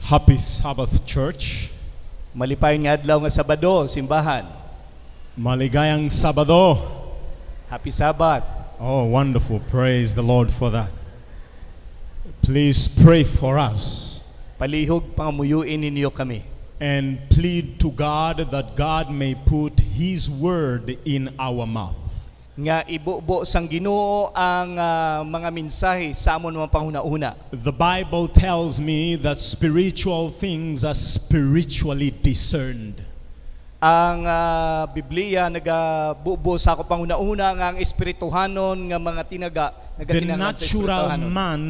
Happy Sabbath, Church. Malipayon nga adlaw nga Sabado, simbahan. Maligayang Sabado. Happy Sabbath. Oh, wonderful. Praise the Lord for that. Please pray for us Palihog pangamuyuin ninyo kami. and plead to God that God may put His word in our mouth. Nga ibubo sang Ginoo ang mga mensahe sa amon mga panghuna-una. The Bible tells me that spiritual things are spiritually discerned. Ang Biblia nagabubo sa ako panghuna-una nga ang espirituhanon nga mga tinaga The nagatinangan sa natural espirituhanon. man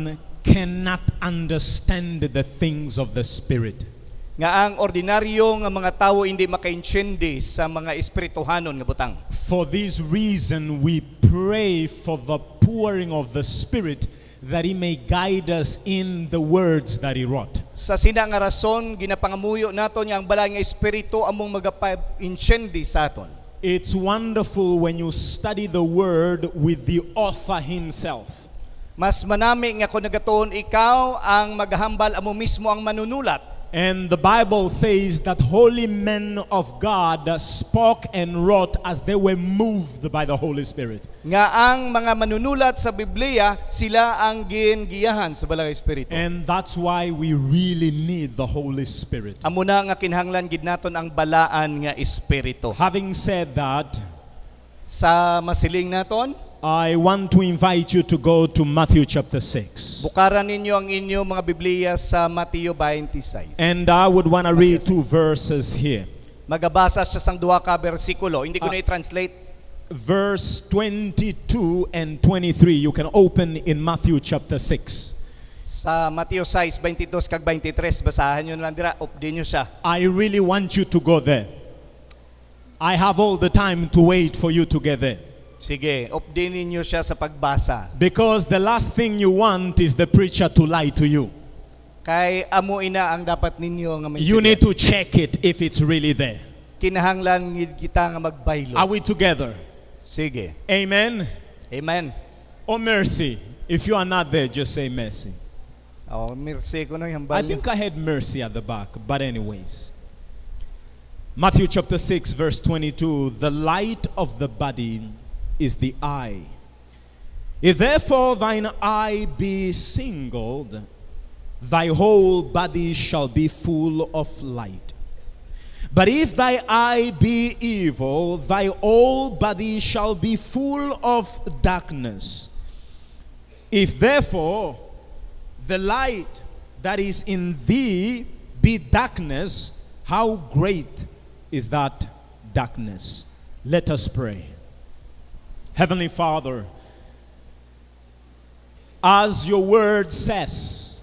cannot understand the things of the Spirit. Nga ang ordinaryo nga mga tawo hindi makaintindi sa mga espirituhanon nga butang. For this reason, we pray for the pouring of the Spirit that He may guide us in the words that He wrote. Sa sina nga rason ginapangamuyo nato niya ang balay nga espiritu among magapa-intindi sa aton. It's wonderful when you study the Word with the author Himself. Mas manami nga kung nagatuon ikaw ang maghambal amo mismo ang manunulat. And the Bible says that holy men of God spoke and wrote as they were moved by the Holy Spirit. Nga ang mga manunulat sa Biblia, sila ang giyahan sa balay espiritu. And that's why we really need the Holy Spirit. Amo na nga kinahanglan gid naton ang balaan nga espiritu. Having said that, Sa masiling naton, I want to invite you to go to Matthew chapter 6. bukaran ninyo ang inyo mga Biblia sa Mateo 26. And I would want to read two verses here. Magabasa siya sang duha ka bersikulo. Hindi ko na i-translate. Verse 22 and 23. You can open in Matthew chapter 6. Sa Mateo 6, 22 kag 23, basahan nyo na lang dira, update nyo siya. I really want you to go there. I have all the time to wait for you to get there. Sige, update ninyo siya sa pagbasa. Because the last thing you want is the preacher to lie to you. Kay amo ina ang dapat ninyo nga You need to check it if it's really there. Kinahanglan gid kita nga magbaylo. Are we together? Sige. Amen. Amen. Oh, mercy. If you are not there, just say mercy. Oh, mercy ko no yung I hambal. think I had mercy at the back, but anyways. Matthew chapter 6 verse 22, the light of the body is the eye. If therefore thine eye be singled, thy whole body shall be full of light. But if thy eye be evil, thy whole body shall be full of darkness. If therefore the light that is in thee be darkness, how great is that darkness? Let us pray. Heavenly Father, as your word says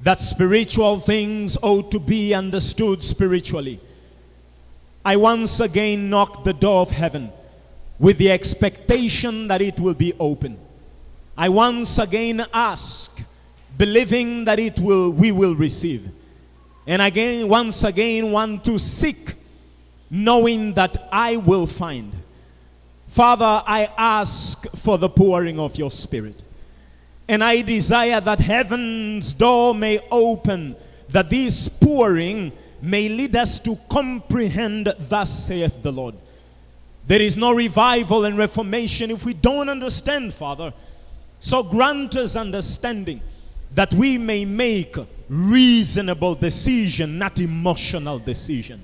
that spiritual things ought to be understood spiritually, I once again knock the door of heaven with the expectation that it will be open. I once again ask, believing that we will receive. And again, once again, want to seek, knowing that I will find. Father, I ask for the pouring of your Spirit. And I desire that heaven's door may open, that this pouring may lead us to comprehend, thus saith the Lord. There is no revival and reformation if we don't understand, Father. So grant us understanding that we may make reasonable decision, not emotional decision.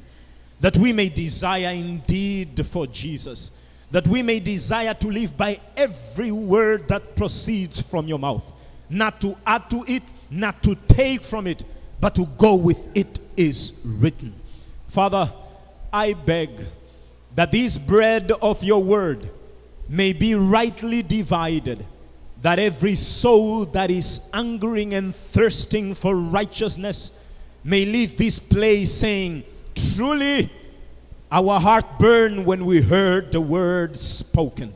That we may desire indeed for Jesus. That we may desire to live by every word that proceeds from your mouth. Not to add to it, not to take from it, but to go with it is written. Father, I beg that this bread of your word may be rightly divided, that every soul that is hungering and thirsting for righteousness may leave this place saying, truly, our heart burned when we heard the word spoken.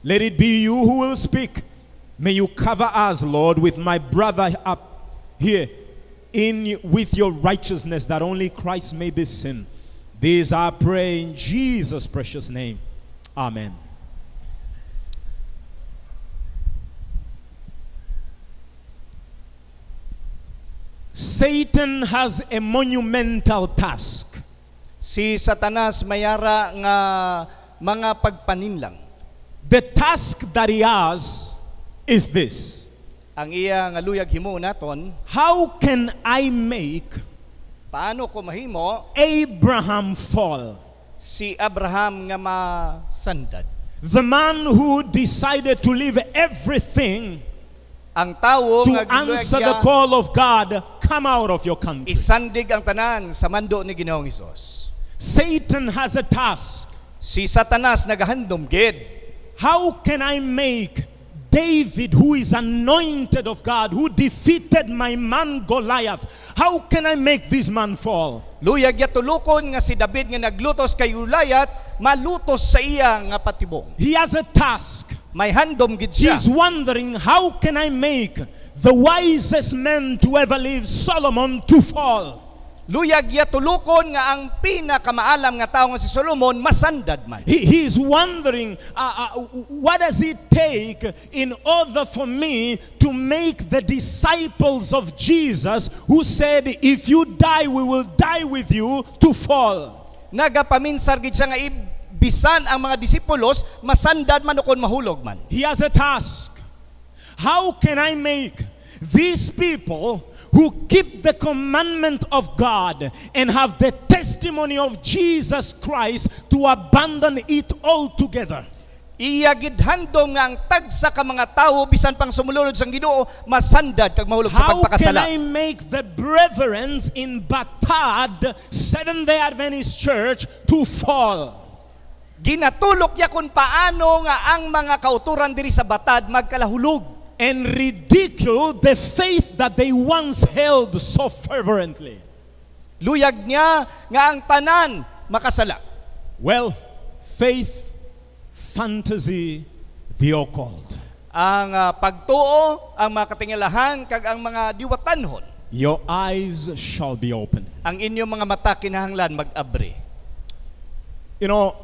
Let it be you who will speak. May you cover us, Lord, with my brother up here with your righteousness, that only Christ may be seen. This I pray in Jesus' precious name. Amen. Satan has a monumental task. Si Satanas mayara nga mga pagpaninlang. The task that he has is this: Ang iya nga luyag himo naton, how can I make paano ko mahimo Abraham fall? si Abraham nga masandad? The man who decided to leave everything Ang tawo to nga giluyag answer niya, the call of God, come out of your country. isandig ang tanan sa mando ni Ginoong Hesus. Satan has a task. Si Satanas nagahandom gid. How can I make David, who is anointed of God, who defeated my man Goliath, how can I make this man fall? Luyag ya tulukon nga si David nga naglutos kay Goliath, malutos sa iya nga patibong. He has a task. May handom gid siya. He's wondering, how can I make the wisest man to ever live, Solomon, to fall? Luyag ya tulukon nga ang pinakamaalam nga tawo nga si Solomon masandad man. He's wondering, what does it take in order for me to make the disciples of Jesus, who said, if you die, we will die with you, to fall? Nagapaminsar gid siya nga bisan ang mga disipulos masandad man ukon mahulog man. He has a task. How can I make these people who keep the commandment of God and have the testimony of Jesus Christ to abandon it altogether? Iya gid handom nga ang tagsa ka mga tawo bisan pang sumulunod sang Ginoo masandad kag mahulog sa How can pagpakasala. I make the brethren in Batad, Seventh-day Adventist Church, to fall? Ginatulok ya kung paano nga ang mga kauturan diri sa Batad magkalahulog. And ridicule the faith that they once held so fervently. Luyag niya nga ang tanan makasala. Well, faith, fantasy, the occult. Ang pagtuo, ang mga katingalahan kag ang mga diwatanhon. Your eyes shall be open. Ang inyong mga mata kinahanglan mag-abri. You know,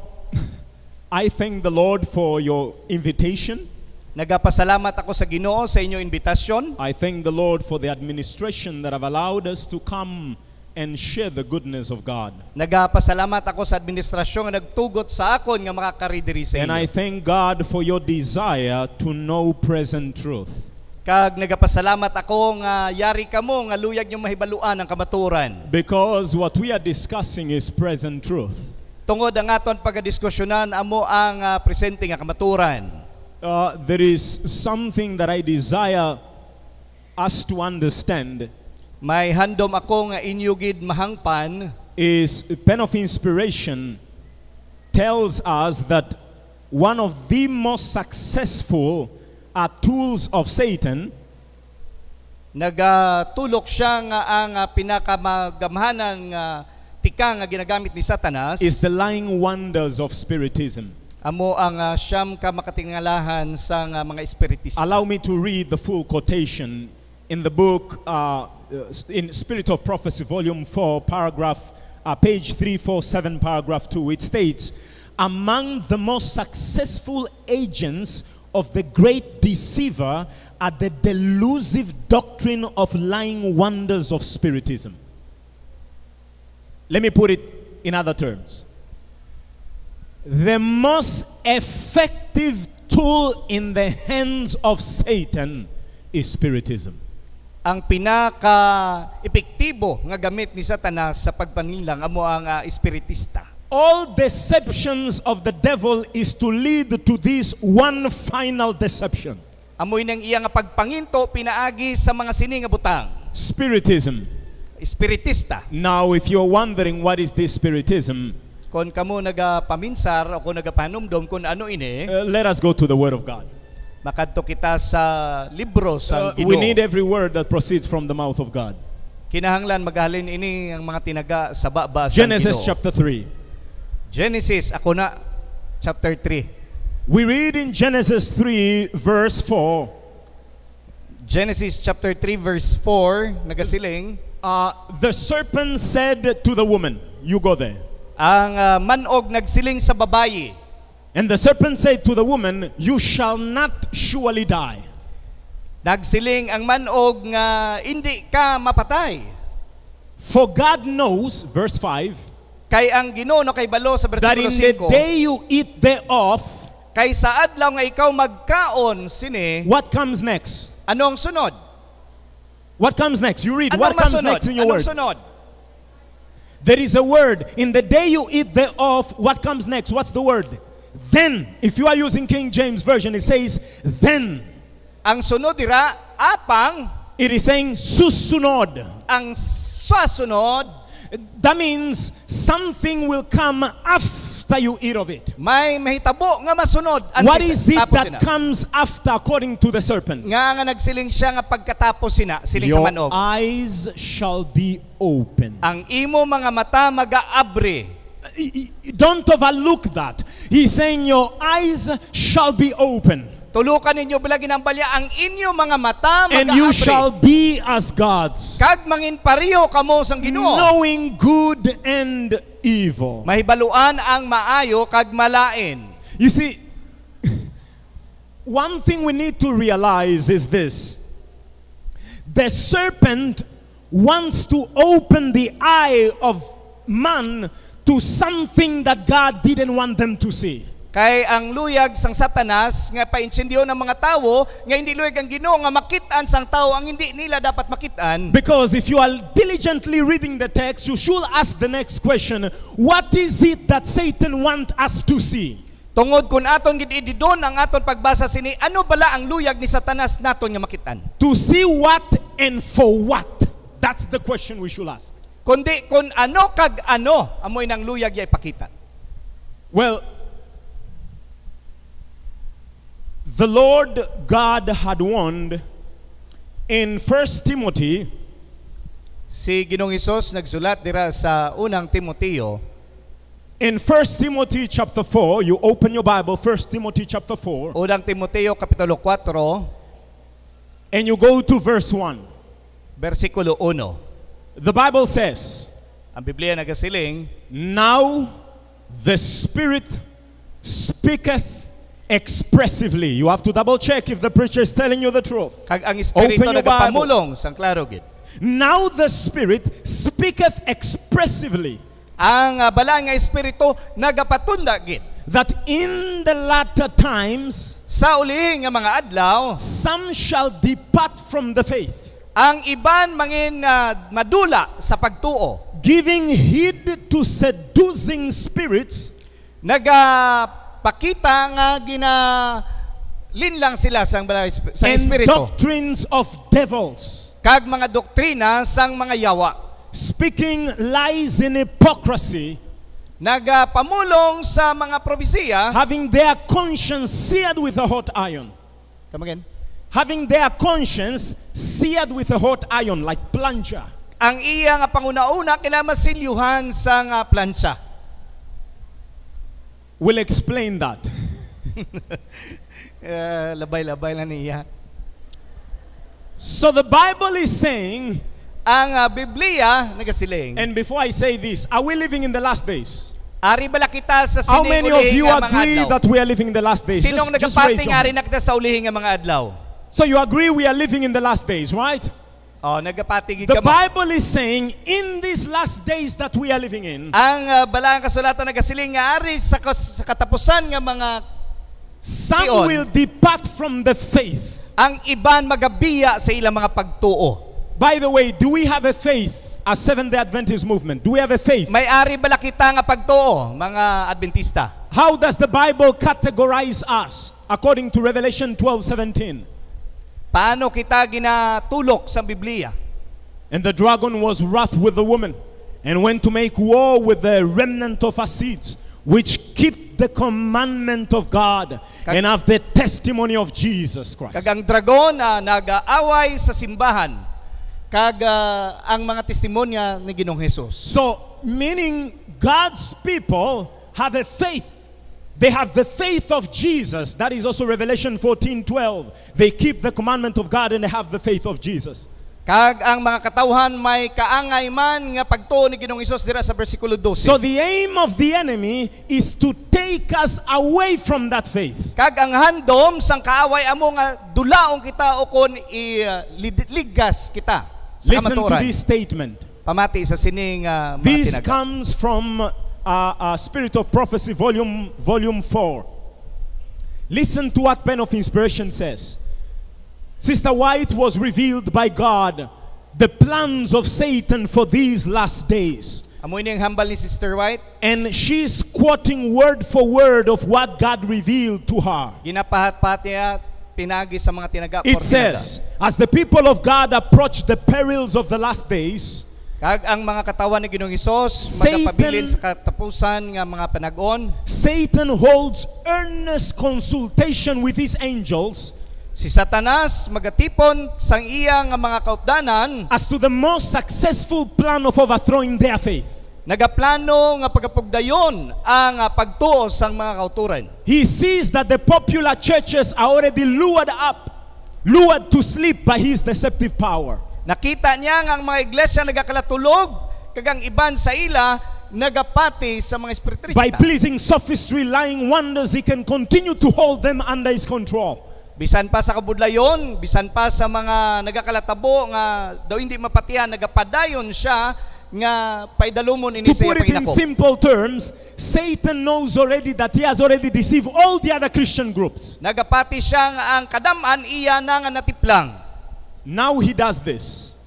I thank the Lord for your invitation. Nagapasalamat ako sa Ginoo sa inyong imbitasyon. I thank the Lord for the administration that have allowed us to come and share the goodness of God. Nagapasalamat ako sa administrasyon nga nagtugot sa akon nga makakarидiri sa And I inyo. thank God for your desire to know present truth. Kag nagapasalamat ako nga yari kamo nga luyag yung mahibaluan ang kamaturan. Because what we are discussing is present truth. Tungod ang aton pagdiskusyonan amo ang presente nga kamaturan. There is something that I desire us to understand. May handom ako nga inyo gid mahangpan. Is Pen of Inspiration tells us that one of the most successful tools of Satan Nagatulok siya nga ang pinakamagamhanan nga tika nga ginagamit ni Satanas is the lying wonders of spiritism. amo ang siyam ka makatingalahan sa mga espiritista. Allow me to read the full quotation in the book in Spirit of Prophecy, Volume 4, page 347, paragraph 2. It states, among the most successful agents of the great deceiver are the delusive doctrine of lying wonders of spiritism. Let me put it in other terms. The most effective tool in the hands of Satan is spiritism. Ang pinaka-epektibo nga gamit ni Satanas sa pagpanilang amo ang espiritista. All deceptions of the devil is to lead to this one final deception. Amoy nang iya nga pagpanginto pinaagi sa mga sini nga butang. Spiritism. Espiritista. Now, if you're wondering what is this spiritism, Kon kamo nagapaminsar o kung nagapanumdom kung ano ini, let us go to the Word of God. makadto kita sa libro sa We need Ginoo. every word that proceeds from the mouth of God. Kinahanglan maghalin ini ang mga tinaga sa baba sa Genesis Ginoo. chapter 3. Genesis, ako na, chapter 3. We read in Genesis 3 verse 4, Genesis chapter 3 verse 4, nagasiling, the serpent said to the woman, you go there. ang manog nagsiling sa babayi, And the serpent said to the woman, you shall not surely die. Nagsiling ang manog nga hindi ka mapatay. For God knows, verse 5, Kay ang Ginoo kay balo sa that in bersikulo the 5, day you eat thereof, kay sa adlaw nga ikaw magkaon sini, what comes next? anong sunod? What comes next? You read, Anong what comes masunod? next in your Anong word? sunod? There is a word. In the day you eat thereof, what comes next? What's the word? Then. If you are using King James Version, it says, then. Ang sunod dira, apang, It is saying, susunod. ang sasunod, That means something will come after you eat of it. may mahitabo nga masunod. What is it tapos that comes after, according to the serpent? nga nagsiling siya nga pagkatapos siling sa Your manog. eyes shall be open. Ang imo mga mata mag-aabre. Don't overlook that. He's saying your eyes shall be open. Tulukan ninyo bilagin ang balya ang inyo mga mata And you shall mag-aabre. be as gods, Kag mangin pariyo kamo sang Ginoo. knowing good and evil. Mahibaluan ang maayo kag malain. You see, one thing we need to realize is this. The serpent wants to open the eye of man to something that God didn't want them to see. Kay ang luyag sang Satanas nga painsindiyo ng mga tawo nga hindi luyag ang Ginoo nga makit-an sang tawo ang hindi nila dapat makit-an. Because if you are diligently reading the text, you should ask the next question, what is it that Satan wants us to see? Tungod kun aton gid ididon ang aton pagbasa sini, ano bala ang luyag ni Satanas naton nga makit-an? To see what and for what? That's the question we should ask. Kundi kun ano kag ano amoy nang luyag ya ipakita. Well, the Lord God had warned in 1 Timothy Si Ginoong Hesus nagsulat dira sa unang Timoteo, in 1 Timothy chapter 4, you open your Bible, 1 Timothy chapter 4, unang Timoteo kapitulo 4, and you go to verse 1. bersikulo 1. The Bible says, Ang Biblia nagasiling, now the Spirit speaketh expressively. You have to double check if the preacher is telling you the truth. kag ang Espiritu Open your nagapamulong sang klaro gid. Now the Spirit speaketh expressively Ang bala nga Espiritu nagapatunda gid. that in the latter times Sa ulihi nga mga adlaw, some shall depart from the faith, ang iban mangin madula sa pagtuo, giving heed to seducing spirits nagapakita nga linlang sila sang sa and Espiritu. doctrines of devils, Kag mga doktrina sang mga yawa, speaking lies in hypocrisy, nagapamulong sa mga propesiya, having their conscience seared with a hot iron. come again, Having their conscience seared with a hot iron, like plunger. ang iya nga panguna-una kinamasilyuhan sa nga plancha. We'll explain that. Labay-labay na niya. So the Bible is saying, Ang Biblia nagasiling, and before I say this, are we living in the last days? ari bala kita sa How many of sining you nga mga agree adlaw? that we are living in the last days? Sinong Just raise nagapati your nga hand. rin na kita sa ulihi nga mga adlaw? So you agree we are living in the last days, right? Oh, nagapati gid The ka mo. Bible is saying, in these last days that we are living in, Ang bala nga kasulatan nagasiling nga ari sa katapusan nga mga some Tion. will depart from the faith. ang iban magabiya sa ilang mga pagtuo. By the way, do we have a faith as Seventh-day Adventist movement? Do we have a faith? May ari bala kita nga pagtuo, mga Adventista. How does the Bible categorize us according to Revelation 12:17? Paano kita ginatulok sa Biblia? And the dragon was wroth with the woman and went to make war with the remnant of her seeds, which keep the commandment of God and have the testimony of Jesus Christ. Kag ang dragon nag-aaway sa simbahan. Kag ang mga testimonya ni Ginoong Hesus. So, meaning God's people have a faith. They have the faith of Jesus. That is also Revelation 14:12. They keep the commandment of God and they have the faith of Jesus. Kag ang mga katawhan may kaangay man nga pagtuo ni Ginoong Hesus dira sa bersikulo 12. So the aim of the enemy is to take us away from that faith. Kag ang handom sang kaaway amo nga dulaong kita o kon iligas kita sa Listen to kamatuoran. this statement. Pamati sa sining mga This tinaga. comes from Spirit of Prophecy, volume 4. Listen to what Pen of Inspiration says. Sister White was revealed by God the plans of Satan for these last days. Amoy ning hambal ni Sister White. And she's quoting word for word of what God revealed to her. Ginapahat-pahat niya pinagi sa mga tinaga. It says, as the people of God approach the perils of the last days, Kag ang mga katawan ni Ginoong Hesus Satan- magapabilin sa katapusan nga mga panag-on. Satan holds earnest consultation with his angels Si Satanas magatipon sang iya nga mga kaupdanan, as to the most successful plan of overthrowing their faith. nagaplano nga pagapugdayon ang pagtuo sang mga kauturan. He sees that the popular churches are already lured to sleep by his deceptive power. Nakita niya nga ang mga iglesia nagakalatulog, kag ang iban sa ila nagapati sa mga espiritrista. By pleasing sophistry, lying wonders, he can continue to hold them under his control. Bisan pa sa kabudlayon, bisan pa sa mga nagakalatabo nga daw hindi mapatihan, nagapadayon siya nga paidalumon ini To sa put iya it in panginako. simple terms, Satan knows already that he has already deceived all the other Christian groups. Nagapati siya nga ang kadaman iya na nga natiplang. Now he does this.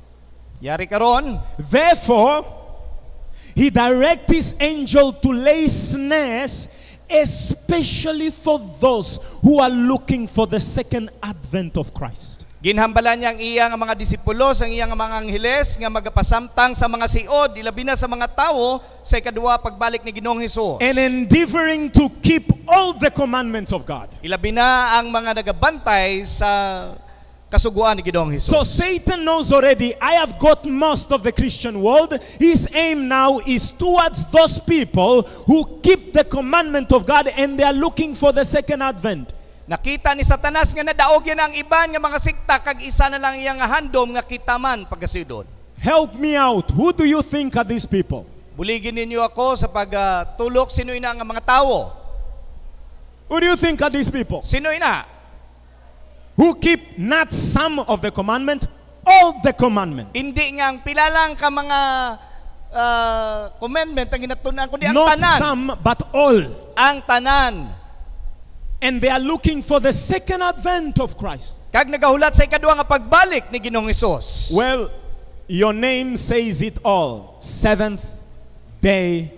Yari karon, Therefore, he directs his angel to lay snares, especially for those who are looking for the second advent of Christ. ginhambalan niya ang iya nga mga disipulo, ang iya nga mga angheles nga magapasamtang sa mga siod, ilabi na sa mga tao sa ikaduwa pagbalik ni Ginoong Hesus. And endeavoring to keep all the commandments of God. Ilabi na ang mga nagabantay sa kasuguan ni Ginoong Hesus. So Satan knows already, I have got most of the Christian world. His aim now is towards those people who keep the commandment of God and they are looking for the second advent. Nakita ni Satanas nga nadaog yan ang iban nga mga sikta, kag isa na lang iyang handom nga kitaman pagkasidon. Help me out. Who do you think are these people? Buligin ninyo ako sa pagtulok. Sino ina nga mga tao? Who do you think are these people? Sino ina? Who keep not some of the commandment, all the commandment. Hindi nga ang pilalang ka mga commandment ang ginatunan, kundi ang Not tanan. some, but all. Ang tanan. And they are looking for the second advent of Christ. Kag nagahulat sa ikaduwa nga pagbalik ni Ginoong Hesus. Well, your name says it all. Seventh day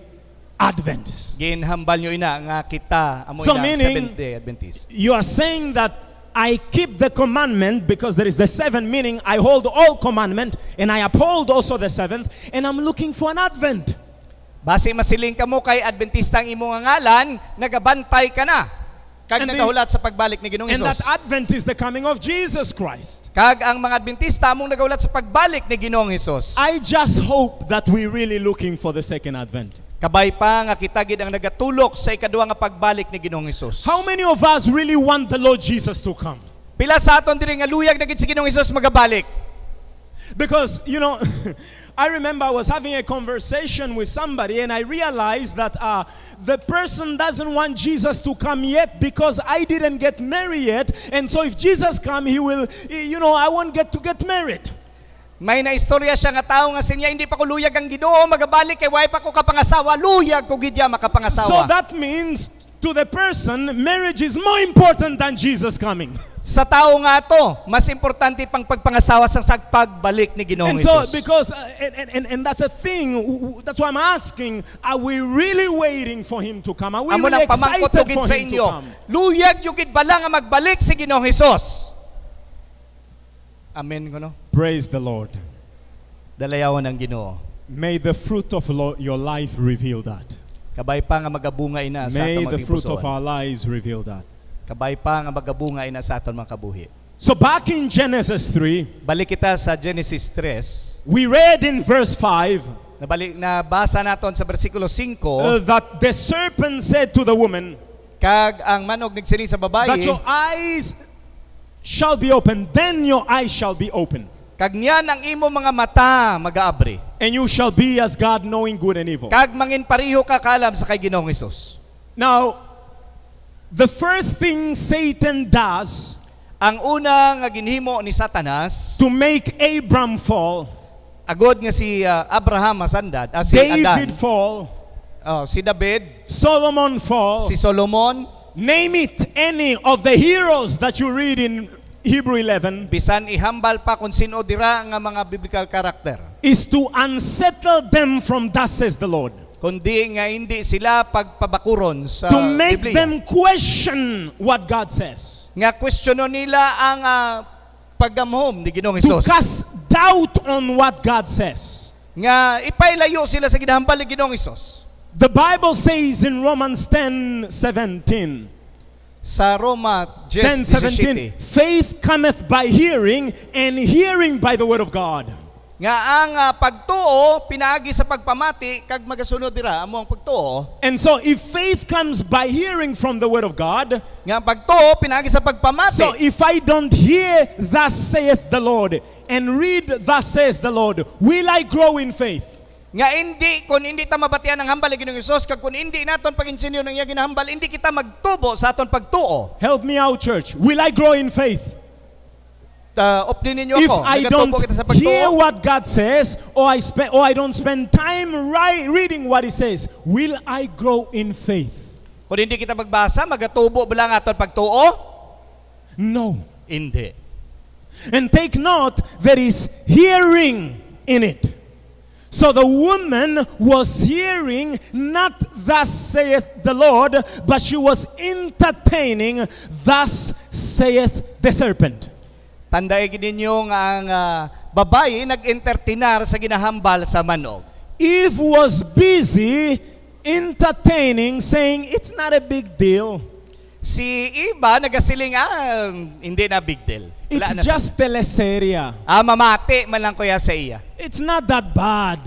Adventist. Ginhambal nyo ina nga kita amo So ina meaning- Seventh-day Adventist. You are saying that I keep the commandment because there is the seven, meaning I hold all commandment and I uphold also the seventh, and I'm looking for an advent. Base masiling ka mo kay Adventista ang imong ngalan, nagabantay ka na. Kag And nagahulat sa pagbalik ni Ginoong And that Hesus. advent is the coming of Jesus Christ. Kag ang mga Adventista among nagahulat sa pagbalik ni Ginoong Hesus. I just hope that we're really looking for the second advent. Kabay pa nga kita gid ang nagatulok sa ikaduwa nga pagbalik ni Ginoong Hesus. How many of us really want the Lord Jesus to come? Pila sa aton diri nga luyag na gid si Ginoong Hesus magabalik. Because, you know, I remember I was having a conversation with somebody and I realized that the person doesn't want Jesus to come yet because I didn't get married yet. And so if Jesus come, he will, you know, I won't get to get married. May naistorya siya nga tao nga sinya, hindi pa ko luyag ang Ginoo, magabalik kay way pa ko kapangasawa, luyag ko gid ya So makapangasawa. that means to the person, marriage is more important than Jesus coming. Sa tao nga to, mas importante pang pagpangasawa sa pagbalik ni Ginoong And so, Hesus. because, and that's a thing, that's why I'm asking, are we really waiting for him to come? Are we Amo really nang pamangkot excited gid for sa him to inyo. come? Luyag yung gid bala nga magbalik si Ginoong Hesus. Amen ko no. Praise the Lord. Dalayawan ang Ginoo. May the fruit of your life reveal that. Kabay pa nga magabunga ina sa May aton the mga fruit of pusoan. our lives reveal that. Kabay pa nga magabunga ina sa aton mga kabuhi. So back in Genesis 3, Balik kita sa Genesis 3. we read in verse 5 Nabasa naton sa bersikulo 5, that the serpent said to the woman, kag ang manog nagsiling sa that babae, your eyes shall be open, then your eyes shall be open. Kag niyan ang imo mga mata mag-aabri. and you shall be as God, knowing good and evil. Kag mangin pareho ka kalam sa kay Ginoong Hesus. Now, the first thing Satan does Ang una nga ginhimo ni Satanas, to make Abram fall, agod nga si Abraham masandad, si David Adan, fall, si David, Solomon fall, si Solomon, name it, any of the heroes that you read in Hebrew 11, bisan ihambal pa kung sino dira nga mga biblical character. is to unsettle them from thus says the Lord. Kundi nga hindi sila pagpabakuron sa To make Biblia. them question what God says. Nga questiono nila ang paggamhom ni Ginoong To Hesus. cast doubt on what God says. Nga ipailayo sila sa ginahambal ni Ginoong Hesus. The Bible says in Romans 10:17, Sa Roma 10:17, faith cometh by hearing, and hearing by the word of God. nga ang pagtuo pinaagi sa pagpamati kag magasunod dira amo ang pagtuo. And so if faith comes by hearing from the word of God, Nga ang pagtuo pinaagi sa pagpamati. so if I don't hear thus saith the Lord and read thus says the Lord, will I grow in faith? Nga kung hindi ta mabatian ang hambal ni Ginoong Hesus, kag kung hindi naton pag-insinyo ng iya ginahambal, hindi kita magtubo sa aton pagtuo. Help me out, church. Will I grow in faith? Opnin ninyo If ako, I nagatubo don't kita sa hear pagtuo. what God says, or I don't spend time reading what He says, will I grow in faith? Kung hindi kita magbasa, magatubo ba lang aton pagtuo? No. Hindi. And take note, there is hearing in it. So the woman was hearing, not thus saith the Lord, but she was entertaining, thus saith the serpent. Tandaan ninyo nga ang babae nag-entertainar sa ginahambal sa manok. Eve was busy entertaining, saying, it's not a big deal. Si Iba nagasiling, hindi na big deal. Wala It's na sa- just teleserye. mamati man lang kuya sa iya. It's not that bad.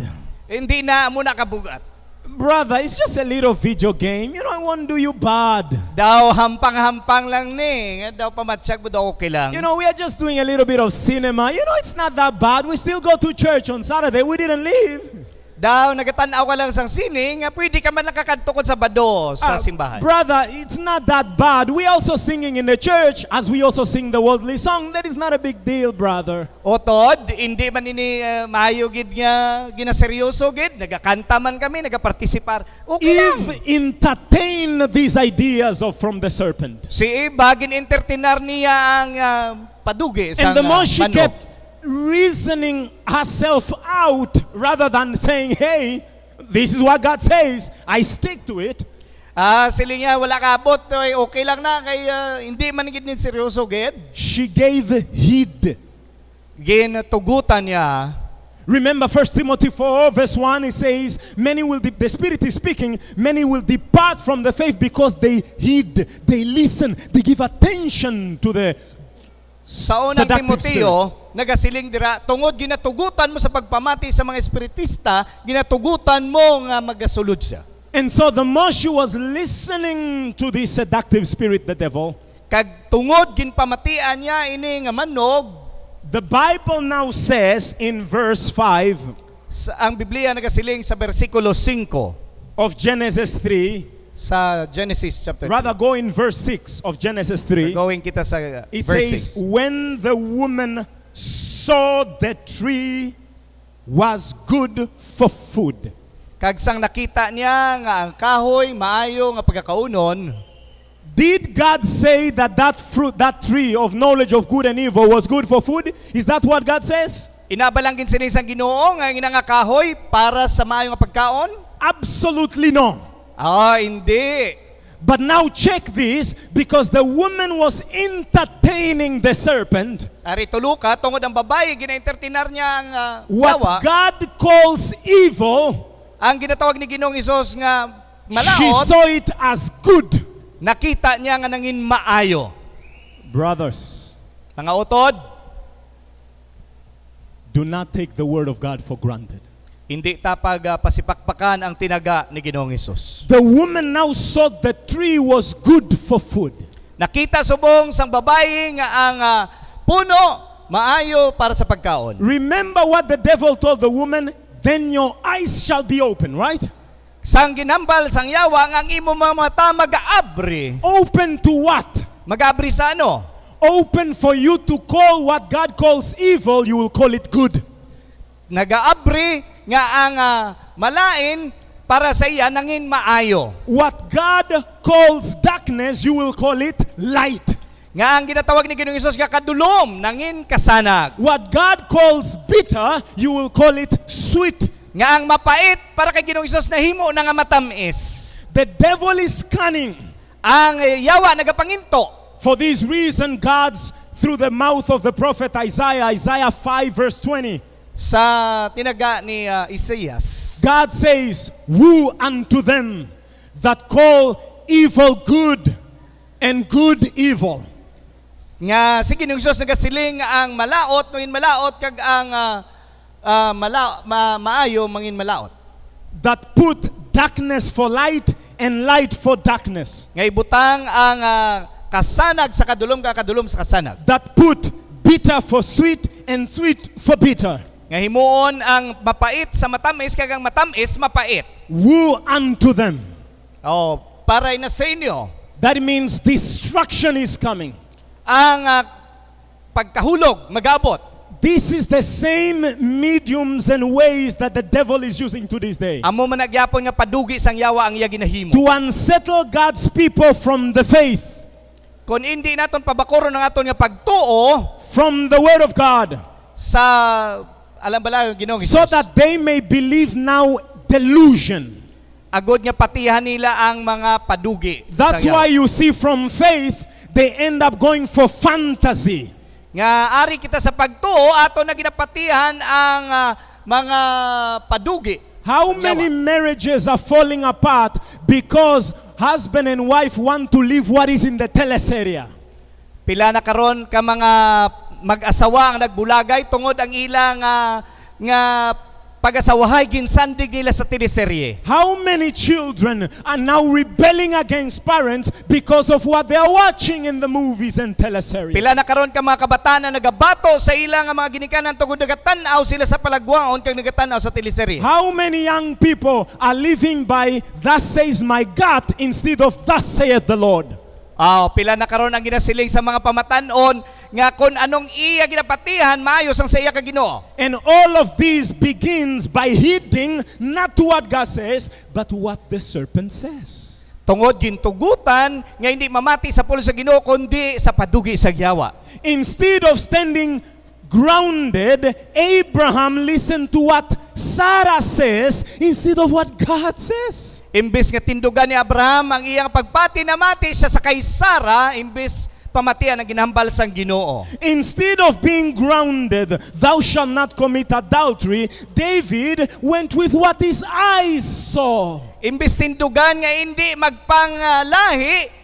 Hindi na muna kabugat. Brother, it's just a little video game. You know, I won't do you bad. Daw hampang-hampang lang ni. Nga daw pamatsyag mo daw okay lang. You know, we are just doing a little bit of cinema. You know, it's not that bad. We still go to church on Saturday. We didn't leave. Daw nagatanaw ka lang sang sine, nga pwede ka man lang kakadtukod sa bado sa simbahan. Brother, it's not that bad. We also singing in the church as we also sing the worldly song. That is not a big deal, brother. Otod, hindi man ini maayo gid nga ginaseryoso gid, nagakanta man kami, nagapartisipar. Okay lang. Eve entertained these ideas from the serpent. Si Eva gin-entertainar niya ang padugi sa And the more she manok. kept reasoning herself out rather than saying, hey, this is what God says, I stick to it. Sila nga wala kabot, okay lang na kay hindi man gid ni seryoso gid. She gave heed. Gintugutan niya. Remember 1 Timothy 4 verse 1, it says, the Spirit is speaking, many will depart from the faith because they heed, they listen, they give attention to the Sa unang seductive Timoteo, spirits. nagasiling dira, tungod ginatugutan mo sa pagpamati sa mga espiritista, ginatugutan mo nga magasulod siya. And so the more she was listening to the seductive spirit, the devil, Kag tungod ginpamatian niya ini nga manog, the Bible now says in verse 5 ang Biblia nagasiling sa bersikulo 5 of Genesis 3, sa Genesis chapter 3. rather go in verse 6 of Genesis 3, Going kita sa it verse says, 6. when the woman saw the tree was good for food. Kag sang nakita niya nga ang kahoy maayo nga pagkakaunon, Did God say that fruit, that tree of knowledge of good and evil was good for food? Is that what God says? inabalangin sila isang Ginoo nga nga kahoy para sa maayo nga pagkaon? Absolutely no. Hindi. But now check this, because the woman was entertaining the serpent. Ari tuluka tungod ang babae gina-entertainar niya ang What yawa. God calls evil, Ang ginatawag ni Ginoong Hesus nga she malaot, saw it as good. nakita niya nga nangin maayo. Brothers, Mga utod, do not take the word of God for granted. hindi tapag pasipakpakan ang tinaga ni Ginoong Hesus. The woman now saw the tree was good for food. Nakita subong sang babae nga ang puno maayo para sa pagkaon. Remember what the devil told the woman, then your eyes shall be open, right? Sang ginambal sang yawa nga ang imo mga mata mag-aabri. Open to what? Mag-aabri sa ano? Open for you to call what God calls evil, you will call it good. Nag-aabri nga ang malain para sa iya nangin maayo. What God calls darkness, you will call it light. Nga ang ginatawag ni Ginoong Hesus nga kadulom nangin kasanag. What God calls bitter, you will call it sweet. Nga ang mapait para kay Ginoong Hesus nahimo na nga matamis. The devil is cunning. Ang yawa nagapanginto. For this reason, God's through the mouth of the prophet Isaiah, Isaiah 5 verse 20, Sa tinaga ni Isaias, God says, woe unto them that call evil good and good evil. nga si Ginoong Hesus nagasiling nga ang malaot mangin malaot kag ang maayo mangin malaot. That put darkness for light and light for darkness. Nga ibutang ang kasanag sa kadulom kadulom sa kasanag. That put bitter for sweet and sweet for bitter. Nga himuon ang mapait sa matamis kag ang matamis mapait. Woe unto them. Oh, paray na sa inyo. That means destruction is coming. Ang pagkahulog mag-abot. This is the same mediums and ways that the devil is using to this day. Amo man nagyapon nga padugi sang yawa ang iya ginahimo. To unsettle God's people from the faith, Kung hindi naton pabakoron ang aton nga pagtuo from the word of God, sa alam bala Ginoong Hesus. so that they may believe now delusion. Agod nga patihan nila ang mga padugi. That's sang yawa. why you see from faith, they end up going for fantasy. Nga ari kita sa pagtuo ato na ginapatihan ang mga padugi. How many marriages are falling apart because husband and wife want to live what is in the teleserye? Pila na karon ka mga mag-asawa ang nagbulagay tungod ang ilang nga pag-asawahay ginsandig nila sa teleserye. How many children are now rebelling against parents because of what they are watching in the movies and teleseries? Pila na karon ka mga kabataan na nagabato sa ilang mga ginikanan tungod nagatanaw sila sa palagwaon kag nagatanaw sa teleserye. How many young people are living by thus says my God instead of thus saith the Lord? Pila na karon ang ginasiling sa mga pamatanon nga kung anong iya ginapatihan maayos ang sa iya ka Ginoo. And all of these begins by heeding not to what God says, but what the serpent says. Tungod gintugutan nga hindi mamati sa pulo sa Ginoo kundi sa padugi sa yawa. Instead of standing grounded, Abraham listened to what Sarah says instead of what God says. Imbes nga tindugan ni Abraham ang iyang pagpati na mati siya sa kay Sarah imbes pamatian ang ginahambal sang Ginoo. Instead of being grounded, thou shalt not commit adultery, David went with what his eyes saw. Imbes tindugan nga hindi magpanglahi,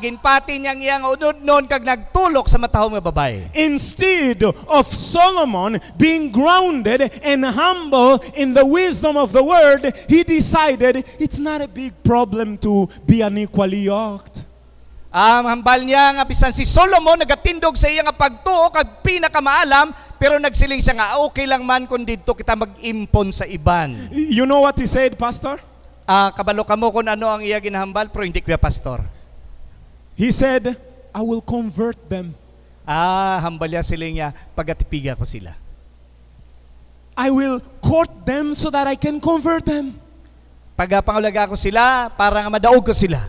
ginpati niyang iyang unod-non kag nagtulok sa matahong nga babae. Instead of Solomon being grounded and humble in the wisdom of the word, he decided it's not a big problem to be unequally yoked. Hambal niya nga bisan si Solomon nagatindog sa iya nga pagtuo kag pinakamaalam pero nagsiling siya nga okay lang man kun didto kita mag-impon sa iban. You know what he said, Pastor? Kabalo kamo kung ano ang iya ginahambal pero hindi kuya pastor. He said, I will convert them. Hambal niya siling niya pagatipiga ko sila. I will court them so that I can convert them. Pagapangulaga ko sila para nga madaog ko sila.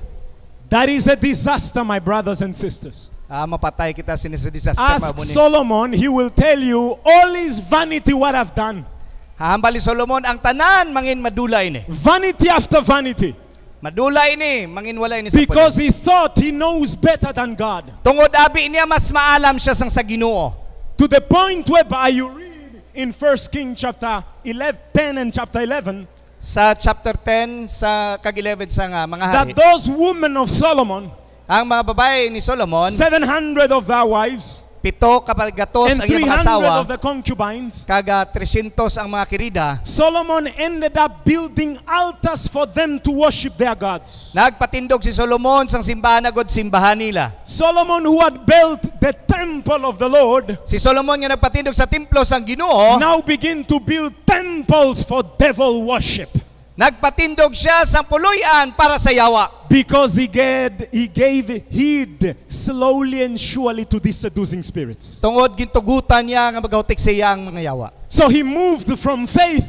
That is a disaster, my brothers and sisters. Mapatay kita sa disaster. Ask Solomon, he will tell you all is vanity what I've done. Hambal ni Solomon ang tanan mangin madulay ni. Vanity after vanity. Madulay ni, mangin walay ni sa Because pulis. he thought he knows better than God. Tungod abi niya mas maalam siya sang sa Ginoo. To the point whereby you read in 1 Kings chapter 10 and chapter 11 Sa chapter 10 sa kag-11 sa mga hari. that those women of Solomon, Ang mga babae ni Solomon, 700 of their wives, 7 kapagatos and ang iyang mga 300 asawa, of the concubines, kaga 300 ang mga kirida. Solomon ended up building altars for them to worship their gods. Nagpatindog si Solomon sang simbahan agod simbahan nila. Solomon, who had built the temple of the Lord, Si Solomon nga nagpatindog sa templo sang Ginoo, now begin to build temples for devil worship. nagpatindog siya sang puloy-an para sa yawa. Because he gave heed slowly and surely to these seducing spirits. Tungod gintugutan niya nga magautik sa iyang mga yawa. So he moved from faith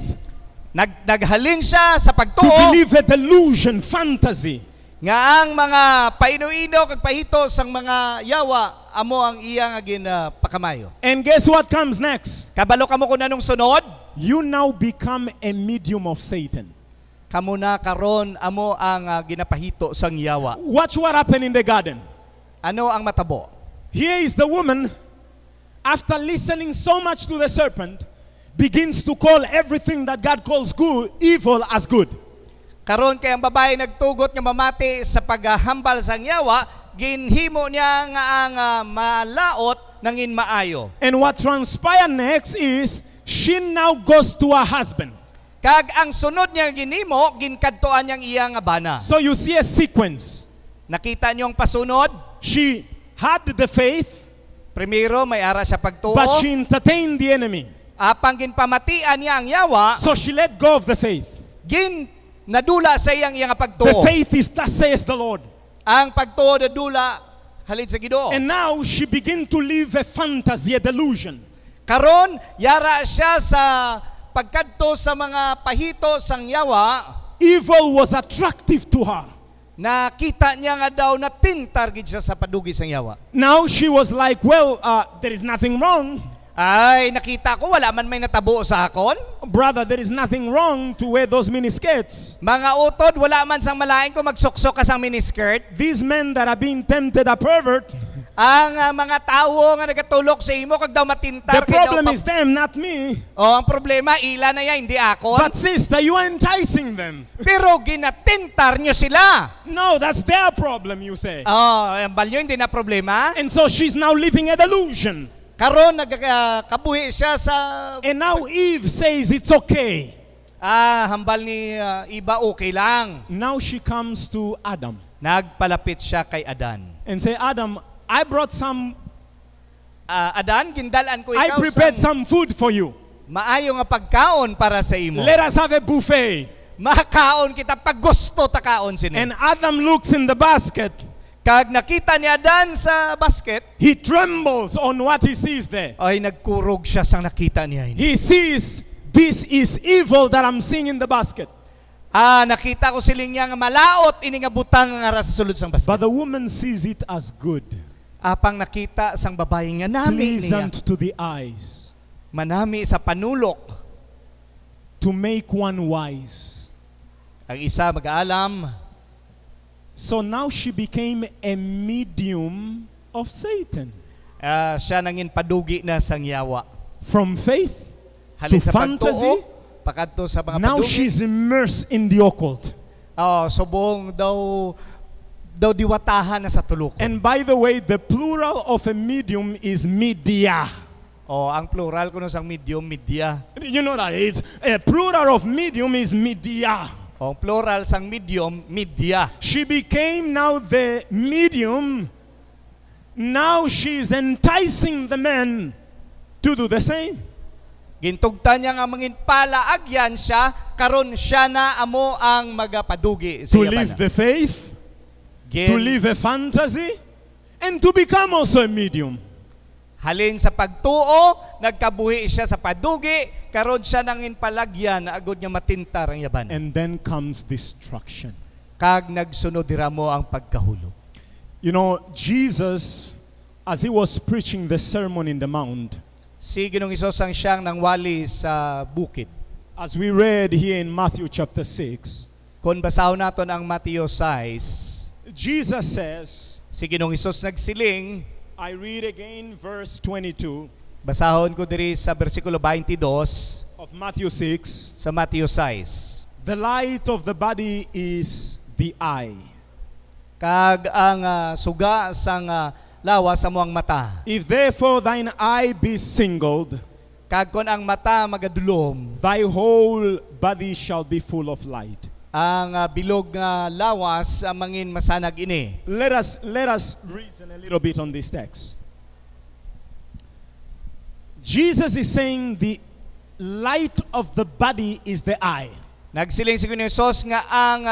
Naghalin siya sa to pagtuo believe a delusion, fantasy. nga ang mga paino-ino kag pahito sang mga yawa amo ang iyang pakamayo. And guess what comes next? Kabalo kamo kun anong sunod? You now become a medium of Satan. Kamo na karon amo ang ginapahito sang yawa. Watch what happened in the garden. Ano ang matabo? Here is the woman, after listening so much to the serpent, begins to call everything that God calls good, evil as good. Karon kay ang babae nagtugot nga mamati sa paghambal sang yawa, ginhimo niya nga ang malaot nangin maayo. And what transpired next is she now goes to her husband. Kag ang sunod niya ginhimo, ginkadtoan niyang iyang bana. So you see a sequence. Nakita niyo ang pasunod? She had the faith, Primero may ara siya pagtuo. but she entertained the enemy. Apang ginpamatian niya ang yawa, So she let go of the faith. nadula sa iyang The pagtuo. faith is, thus says the Lord. Ang pagtuo nadula halid sa Ginoo. And now she began to live a fantasy, a delusion. Karon yara siya sa pagkadto sa mga pahito sang yawa, Evil was attractive to her. nakita niya nga daw na tintar gid siya sa padugi sang yawa. Now she was like, well, there is nothing wrong. Ay, nakita ko wala man may natabo sa akon. Brother, there is nothing wrong to wear those miniskirts. Mga utod, wala man sang malain ko magsuksok ka sang miniskirt. These men that are being tempted are pervert. Ang mga tawo nga nagatulok sa imo kag daw matintar The problem is them, not me. ang problema ila na ya hindi ako. But sister, you are enticing them. Pero ginatintar nyo sila. No, that's their problem, you say. Ang balyo hindi na problema. And so she's now living a delusion. Karon nagkabuhi siya sa And now Eve says it's okay. hambal ni iba okay lang. Now she comes to Adam Nagpalapit siya kay Adan. and say, Adam, I brought some, Adan, gindalan ko I ikaw prepared sang some food for you. maayo nga pagkaon para sa imo. Let us have a buffet. Makaon kita pag gusto takaon sini. And Adam looks in the basket. Kag nakita ni Adan sa basket, He trembles on what he sees there. ay nagkurog siya sang nakita niya. He sees, this is evil that I'm seeing in the basket. Nakita ko siling niya nga malaot ini nga butang nga ara sa sulod sang basket. But the woman sees it as good, Apang nakita sang babae nga nami niya, pleasant to the eyes, manami sa panulok. to make one wise. Ang isa mag-aalam, So now she became a medium of Satan. siya nangin padugi na sang yawa. From faith Halin to sa fantasy, pagtuo, pakadto sa mga now padugi. she's immersed in the occult. Subong daw diwatahan na sa tulok. And by the way, the plural of a medium is media. Ang plural kuno sang medium, media. You know that it's a plural of medium is media. Ang plural sang medium, media. She became now the medium. Now she's enticing the men to do the same. Gintugta niya nga mangin palaagyan siya, karon siya na amo ang magapadugi sa To yaban. live the faith, to live a fantasy, and to become also a medium. Halin sa pagtuo, nagkabuhi siya sa padugi, karon siya nangin palagyan na agod niya matintar ang yaban. And then comes destruction. Kag nagsunod dira mo ang pagkahulog. You know, Jesus, as he was preaching the Sermon in the Mount, Si Ginoong Hesus ang siyang nangwali sa bukid. as we read here in Matthew chapter 6, Kung basahon naton ang Mateo 6, Jesus says, si Ginoong Hesus nagsiling, I read again verse 22 basahon ko diri sa bersikulo 22 of Matthew 6, sa Mateo 6. the light of the body is the eye. Kag ang suga sang lawas amo ang mata. If therefore thine eye be singled, Kag kon ang mata magadulom, thy whole body shall be full of light. ang bilog nga lawas mangin masanag ini. Let us reason a little bit on this text. Jesus is saying the light of the body is the eye. Nagsiling si Hesus nga ang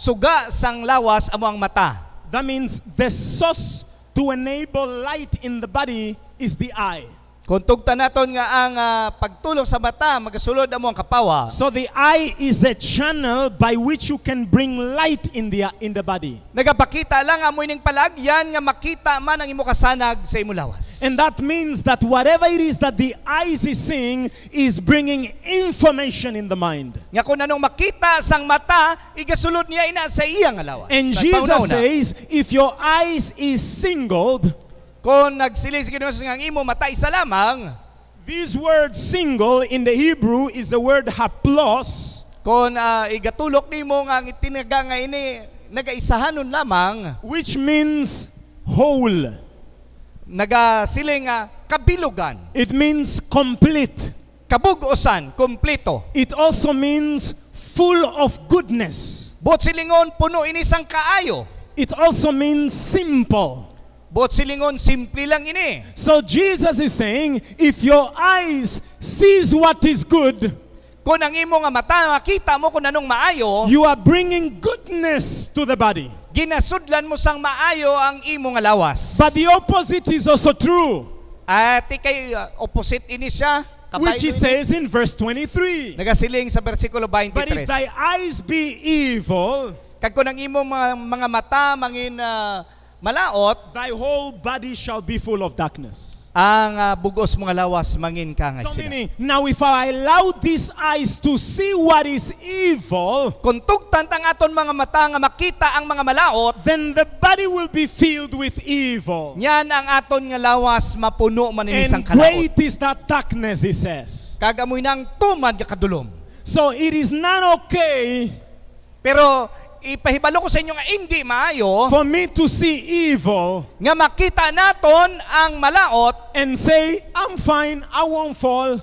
suga sang lawas amo ang mata. That means the source to enable light in the body is the eye. Kung tugtan naton nga ang pagtulong sa mata magasulod amo ang kapawa. So the eye is a channel by which you can bring light in the body. Nagapakita lang amo ining palagyan nga makita man ang imo kasanag sa imo lawas. And that means that whatever it is that the eyes is seeing is bringing information in the mind. Nga kung anong makita sang mata, igasulod niya ina sa iyang lawas. And Sa Jesus pauna-una. says, if your eyes is singled, Kung nagsiling si Hesus nga ang imo mata isa lamang, this word single in the Hebrew is the word haplos, kung igatulok nimo nga ang itinaga nga ini nagaisahanon lamang, which means whole. nagasiling nga kabilugan, It means complete. kabug-osan, kompleto. It also means full of goodness. Bot silingon puno ini sang kaayo. It also means simple. Bot silingon simple lang ini. So Jesus is saying, if your eyes sees what is good, Kung ang imo nga mata makita mo kung anong maayo, you are bringing goodness to the body. ginasudlan mo sang maayo ang imo nga lawas. But the opposite is also true, At kay opposite ini siya, which he kapayo ini. says in verse 23. Nagasiling sa versikulo But if 23. thy eyes be evil, Kag kung ang imo mga mata mangin malaot, thy whole body shall be full of darkness. ang bugos mga lawas mangin ka nga So sila. meaning, now if I allow these eyes to see what is evil, Kung tugtan ang aton mga mata nga makita ang mga malaot, then the body will be filled with evil. yan ang aton nga lawas mapuno man ini sang And kalaot. great is that darkness, he says. Kag amoy nang tumad nga kadulom. So it is not okay Pero ipahibalo ko sa inyo nga hindi maayo for me to see evil nga makita naton ang malaot. and say, I'm fine, I won't fall.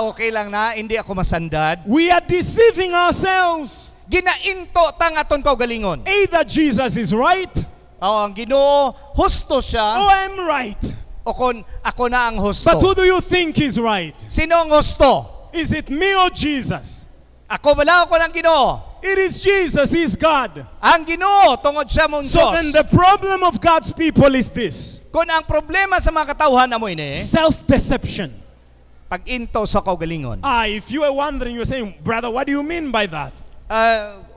Okay lang na, hindi ako masandad. We are deceiving ourselves. Ginainto tang aton kaugalingon. Either Jesus is right Ang Ginoo husto siya or I'm right. o kon ako na ang husto. But who do you think is right? Sino ang husto? Is it me or Jesus? Ako bala ako ng Ginoo. It is Jesus, He's God. Ang Ginoo tungod siya mong So then Diyos. the problem of God's people is this: Kung ang problema sa mga katawhan na mo ini, self-deception. pag-into sa kaugalingon. If you are wondering, you're saying, brother, what do you mean by that?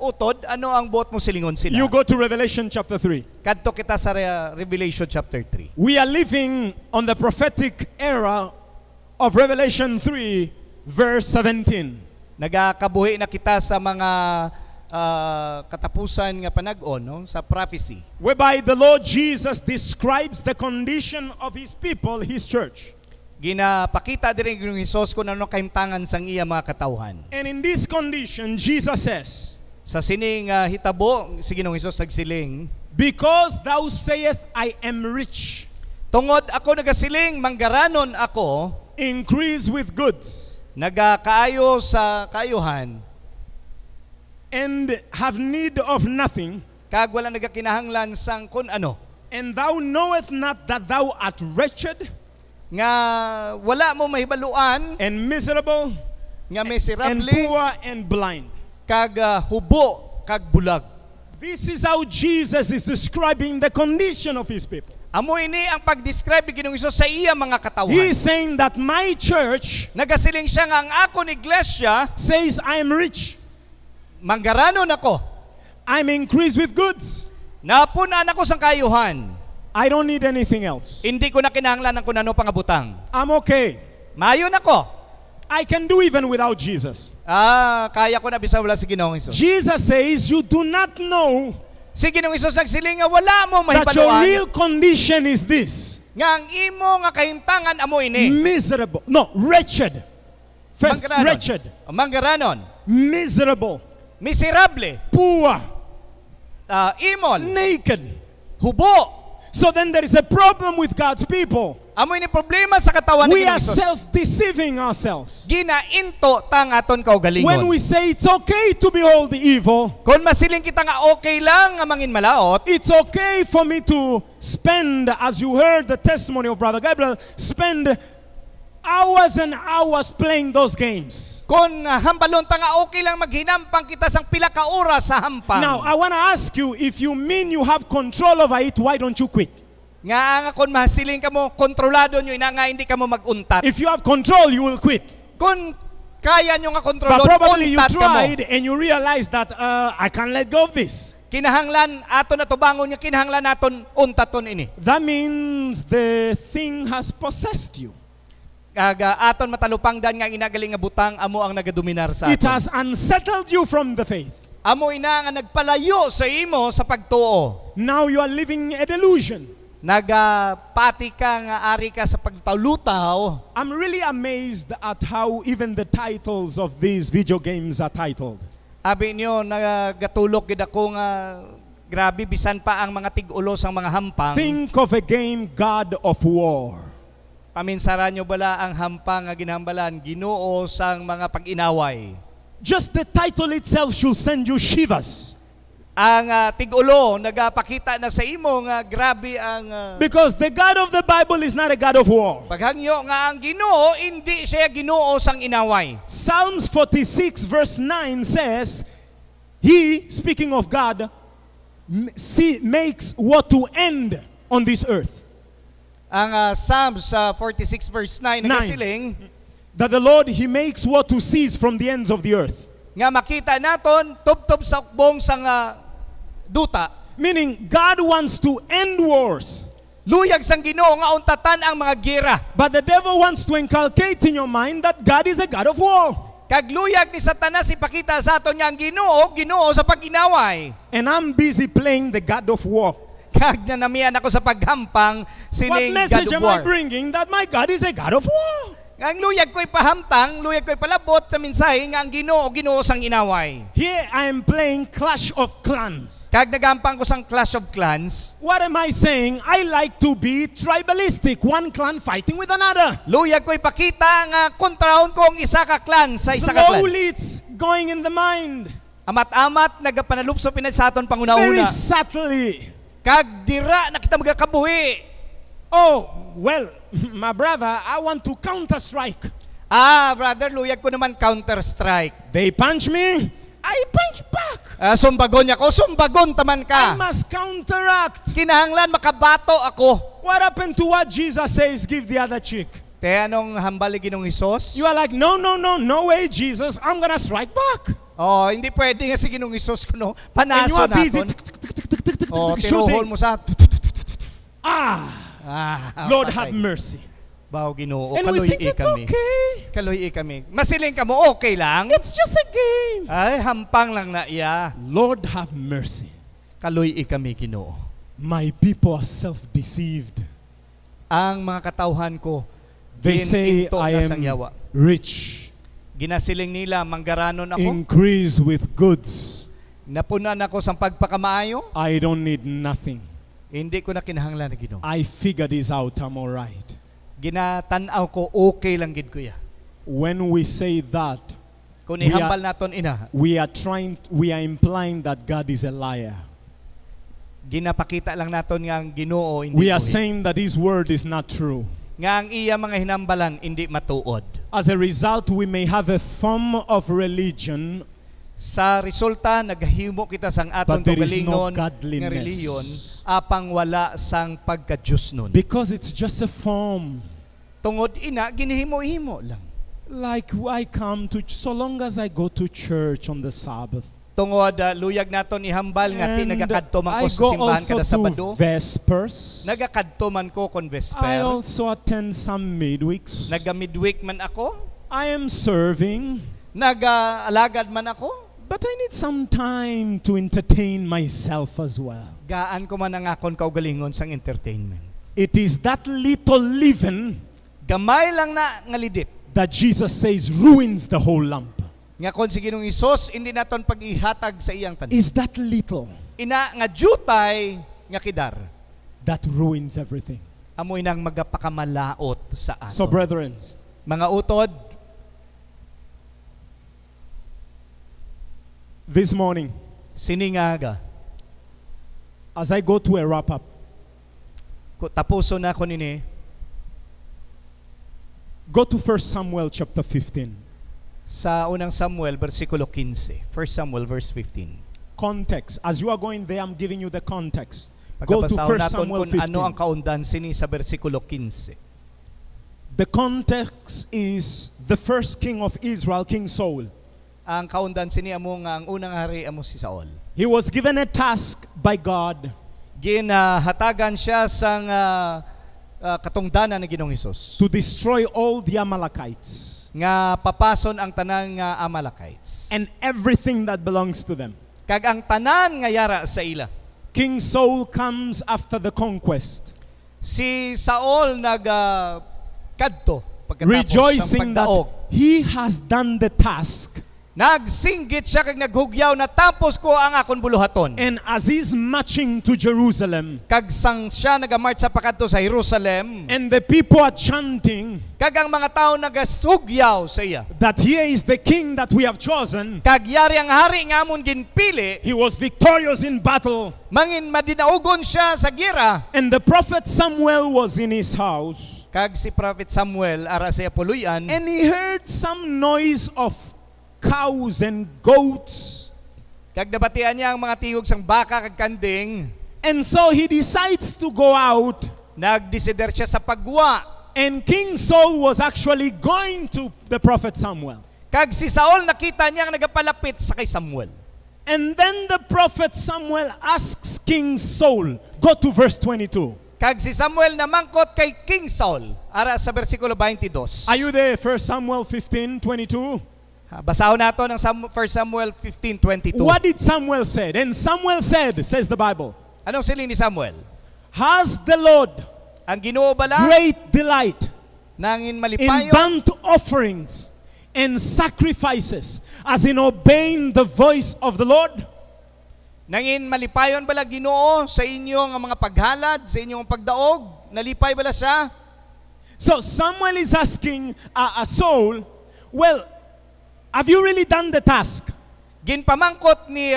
Utod, ano ang buot mo silingon sila? You go to Revelation chapter 3. Kadto kita sa Revelation chapter 3. We are living on the prophetic era of Revelation 3, verse 17. Nagakabuhi na kita sa mga katapusan nga panag-on, no? Sa prophecy. Whereby the Lord Jesus describes the condition of His people, His church. Ginapakita diri ng Hesus kung ano kahimtangan sang iya mga katawhan. And in this condition, Jesus says, Sa sining hitabo, sige nung Hesus nagsiling, because thou sayest, I am rich, tungod ako nagasiling, manggaranon ako, increase with goods, nagakaayo sa kaayuhan, and have need of nothing, kag wala nagakinahanglan sang kun ano, and thou knowest not that thou art wretched nga wala mo mahibaluan, and miserable nga and miserable, poor and blind. kag hubo, kag bulag. This is how Jesus is describing the condition of His people. Amo ini ang pag-describe ni Ginoong Hesus sa iya mga katawhan. He is saying that my church Nagasiling siya nga ang akon iglesia, says I am rich, manggaranon ako, I'm increased with goods, napunan ako sang kaayuhan, I don't need anything else, hindi ko na kinahanglan ng kung ano pangabutang. I'm okay. Mayon ako. I can do even without Jesus. Kaya ko na bisa wala si Ginoong Hesus. Jesus says you do not know Si Ginoong Hesus nagsiling nga wala mo that your mahibaluan, real condition is this: nga ang imo nga kahimtangan amo ini. miserable, no, wretched. First, Manggaranon. wretched, Manggaranon, miserable, miserable, poor, imol, naked. hubo. So then there is a problem with God's people. Amoy ni problema sa katawan ni We are Ginoong Hesus. self-deceiving ourselves. Ginainto tang aton kaugalingon. When we say it's okay to behold the evil, Kung masiling kita nga okay lang nga mangin malaot, it's okay for me to spend, as you heard the testimony of Brother Gabriel, spend hours and hours playing those games. kung hambalon ta nga okay lang maghinampang kita sang pila ka oras sa hampang. Now, I want to ask you, if you mean you have control over it, why don't you quit? Nga kung masiling ka mo, kontrolado nyo, ina nga hindi ka mo maguntat. If you have control, you will quit. Kung kaya nyo nga But kontrolon, probably you untat ka mo. tried and you realized that I can't let go of this. Kinahanglan, aton na to bangon niya, kinahanglan naton untaton ini. That means the thing has possessed you. Kaga aton matalupangdan nga inagaling nga butang, amo ang nagadominar sa It aton. has unsettled you from the faith. Amo ina nga nagpalayo sa imo sa pagtuo. Now you are living a delusion. Nagapati ka nga ari ka sa pagtalutaw. I'm really amazed at how even the titles of these video games are titled. Abi niyo nagatulok gid ako nga grabe bisan pa ang mga tig-ulo sang mga hampang. Think of a game, God of War. Paminsara nyo bala ang hampang nga ginhambalan, Ginoo sang mga pag-inaway. Just the title itself should send you shivers. Ang tig-ulo nagapakita na sa imo nga grabe ang Because the God of the Bible is not a God of war. paghangyo nga ang Ginoo hindi siya Ginoo sang inaway. Psalms 46 verse 9 says, He, speaking of God, makes war to end on this earth. Ang Psalms 46 verse 9 nagasiling That the Lord, He makes war to cease from the ends of the earth. nga makita naton tubtob sa ukbong sang duta. Meaning, God wants to end wars. Luyag sang Ginoo nga untatan ang mga gira. But the devil wants to inculcate in your mind that God is a God of war. Kag luyag ni Satanas ipakita sa aton nga ang Ginoo sa pag-inaway. And I'm busy playing the God of war. Kag nanamian ako sa paghampang What sining God message of am I War. bringing? That my God is a God of war. Ang luyag ko'y pahamtang, luyag ko'y palabot sa mensahe nga ang Ginoo sang inaway. Here I am playing Clash of Clans. Kag nagampang ko sang Clash of Clans, What am I saying? I like to be tribalistic, one clan fighting with another. luyag ko'y pakita nga kontrahon ko ang isa ka clan sa isa ka clan. Slowly it's going in the mind. Amat-amat nagapanalupso pinagsaton Very panguna-una. subtly. Kag dira na kita magakabuhi. Oh, well, my brother, I want to counter-strike. Brother, luyag ko naman counter-strike. They punch me, I punch back. Sumbagon niya ko, sumbagon taman I ka. must counteract. Kinahanglan makabato ako. What happened to what Jesus says, give the other cheek? Kaya anong hambali Ginoong Hesus? You are like, no way, Jesus, I'm gonna strike back. Oh, hindi pwede nga si Ginoong Hesus kuno. And you Panaso are busy naton. Oh, tinuhol shooting. mo sa Lord patay. have mercy. Bao Ginoo, And we think kaluy it's kami. okay. Kaluy kami. Masiling ka mo, okay lang? It's just a game. Ay, hampang lang na iya. Lord have mercy. Kaluy kami, Ginoo. My people are self-deceived. Ang mga katawhan ko, They say gininto I na sang am yawa. rich, Ginasiling nila, manggaranon ako. increase with goods. Napunan ako sa pagpakamaayo. I don't need nothing. Hindi ko na kinahanglan na Ginoo. I figure this out. I'm all right. Ginatanaw ko, okay lang gid ko ya. When we say that, Kung We ihambal naton ina, we are implying that God is a liar. ginapakita lang naton nga ang Ginoo hindi We are buhi. saying that His word is not true. Nga ang iya mga hinambalan hindi matuod. As a result, we may have a form of religion, Sa resulta naghimo kita sang aton but there is no kaugalingon nga reliyon godliness. apang wala sang pagka-Dios nun. Because it's just a form. Tungod ina ginihimo-himo lang. Like I come to, so long as I go to church on the Sabbath. Tungod luyag naton ihambal nga ti And nagakadto man I ko sa go simbahan also kada to Sabado. Vespers. Nagakadto man ko kon I vesper. also attend some midweeks. Naga-midweek man ako. I am serving, Nag-alagad man ako. but I need some time to entertain myself as well. Gaan ko man ang akon kaugalingon sang entertainment. It is that little leaven Gamay lang na nga lidit. that Jesus says ruins the whole lump. Nga kon si Ginoong Hesus hindi naton pag-ihatag sa iyang tanan. Is that little. Ina nga jutay nga kidar. that ruins everything. Amoy nang magapakamalaot sa ato. So, brethren, Mga utod, this morning, siningaga, as I go to a wrap-up, tapuso na ko nini, go to 1 Samuel chapter 15. sa unang Samuel, versikulo 15. 1 Samuel, verse 15. Context. As you are going there, I'm giving you the context. Go to Pagkabasahon 1 naton Samuel kung ano ang 15. kaundan sini sa versikulo 15. The context is the first king of Israel, King Saul. Ang kaundan sini amo nga ang unang hari amo si Saul. He was given a task by God Ginahatagan siya sang katungdanan ni Ginoong Hesus to destroy all the Amalekites nga papason ang tanan nga Amalekites. and everything that belongs to them. Kag ang tanan nga yara sa ila. King Saul comes after the conquest, Si Saul kadto pagkatapos rejoicing ng that pagdaog. he has done the task. Nagsinggit siya kag naghugyaw na tapos ko ang akon buluhaton. And as he's marching to Jerusalem, Kag sang siya nagamarch sa pakadto sa Jerusalem. and the people are chanting Kag ang mga tao nagasugyaw sa iya. that here is the king that we have chosen, Kag yari ang hari nga amon ginpili, he was victorious in battle, mangin madinaugon siya sa gira. and the prophet Samuel was in his house, Kag si Prophet Samuel ara sa puluyan, and he heard some noise of cows and goats. kag nabatian niya ang mga tingog sang baka kag kanding. And so he decides to go out, Nagdesider siya sa pagwa. and King Saul was actually going to the prophet Samuel. Kag si Saul nakita niya ang nagapalapit sa kay Samuel. And then the prophet Samuel asks King Saul, go to verse 22. Kag si Samuel namangkot kay King Saul ara sa bersikulo 22. Are you there? 1 Samuel 15:22. Basahon nato ng 1 Samuel 15:22. What did Samuel say? And Samuel said, says the Bible, Anong siling ni Samuel? has the Lord Ang Ginoo bala great delight nangin in malipayon burnt offerings and sacrifices, as in obeying the voice of the Lord? nangin malipayon bala Ginoo sa inyong mga paghalad, sa inyong pagdaog, nalipay bala siya? So Samuel is asking Saul, well, have you really done the task? Ginpamangkot ni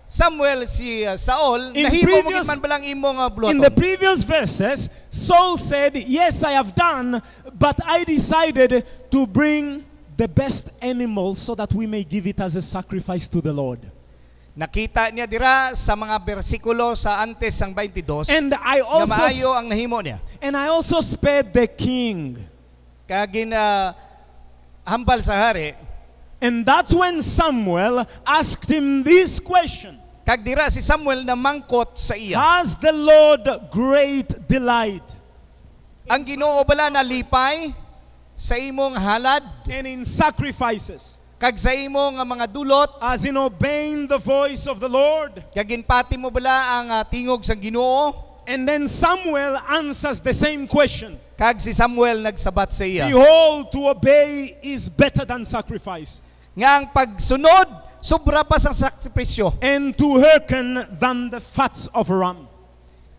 Samuel si Saul, In nahimo mo previous- gid man balang imong In the bluhaton. previous verses, Saul said, yes, I have done, but I decided to bring the best animal so that we may give it as a sacrifice to the Lord. Nakita niya dira sa mga bersikulo sa antes ang 22 And I nga maayo also ang nahimo niya. spared the king. Kag hambal sa hari. And that's when Samuel asked him this question. Kag dira si Samuel na mangkot sa iya. Has the Lord great delight Ang Ginoo bala nalipay sa imong halad and in sacrifices, kag sa imong mga dulot, as in obeying the voice of the Lord? kag ginpati mo bala ang tingog sa Ginoo? And then Samuel answers the same question. Kag si Samuel nagsabat sa iya Behold, to obey is better than sacrifice, nga ang pagsunod sobra pa sang sakripisyo. and to hearken than the fats of a ram.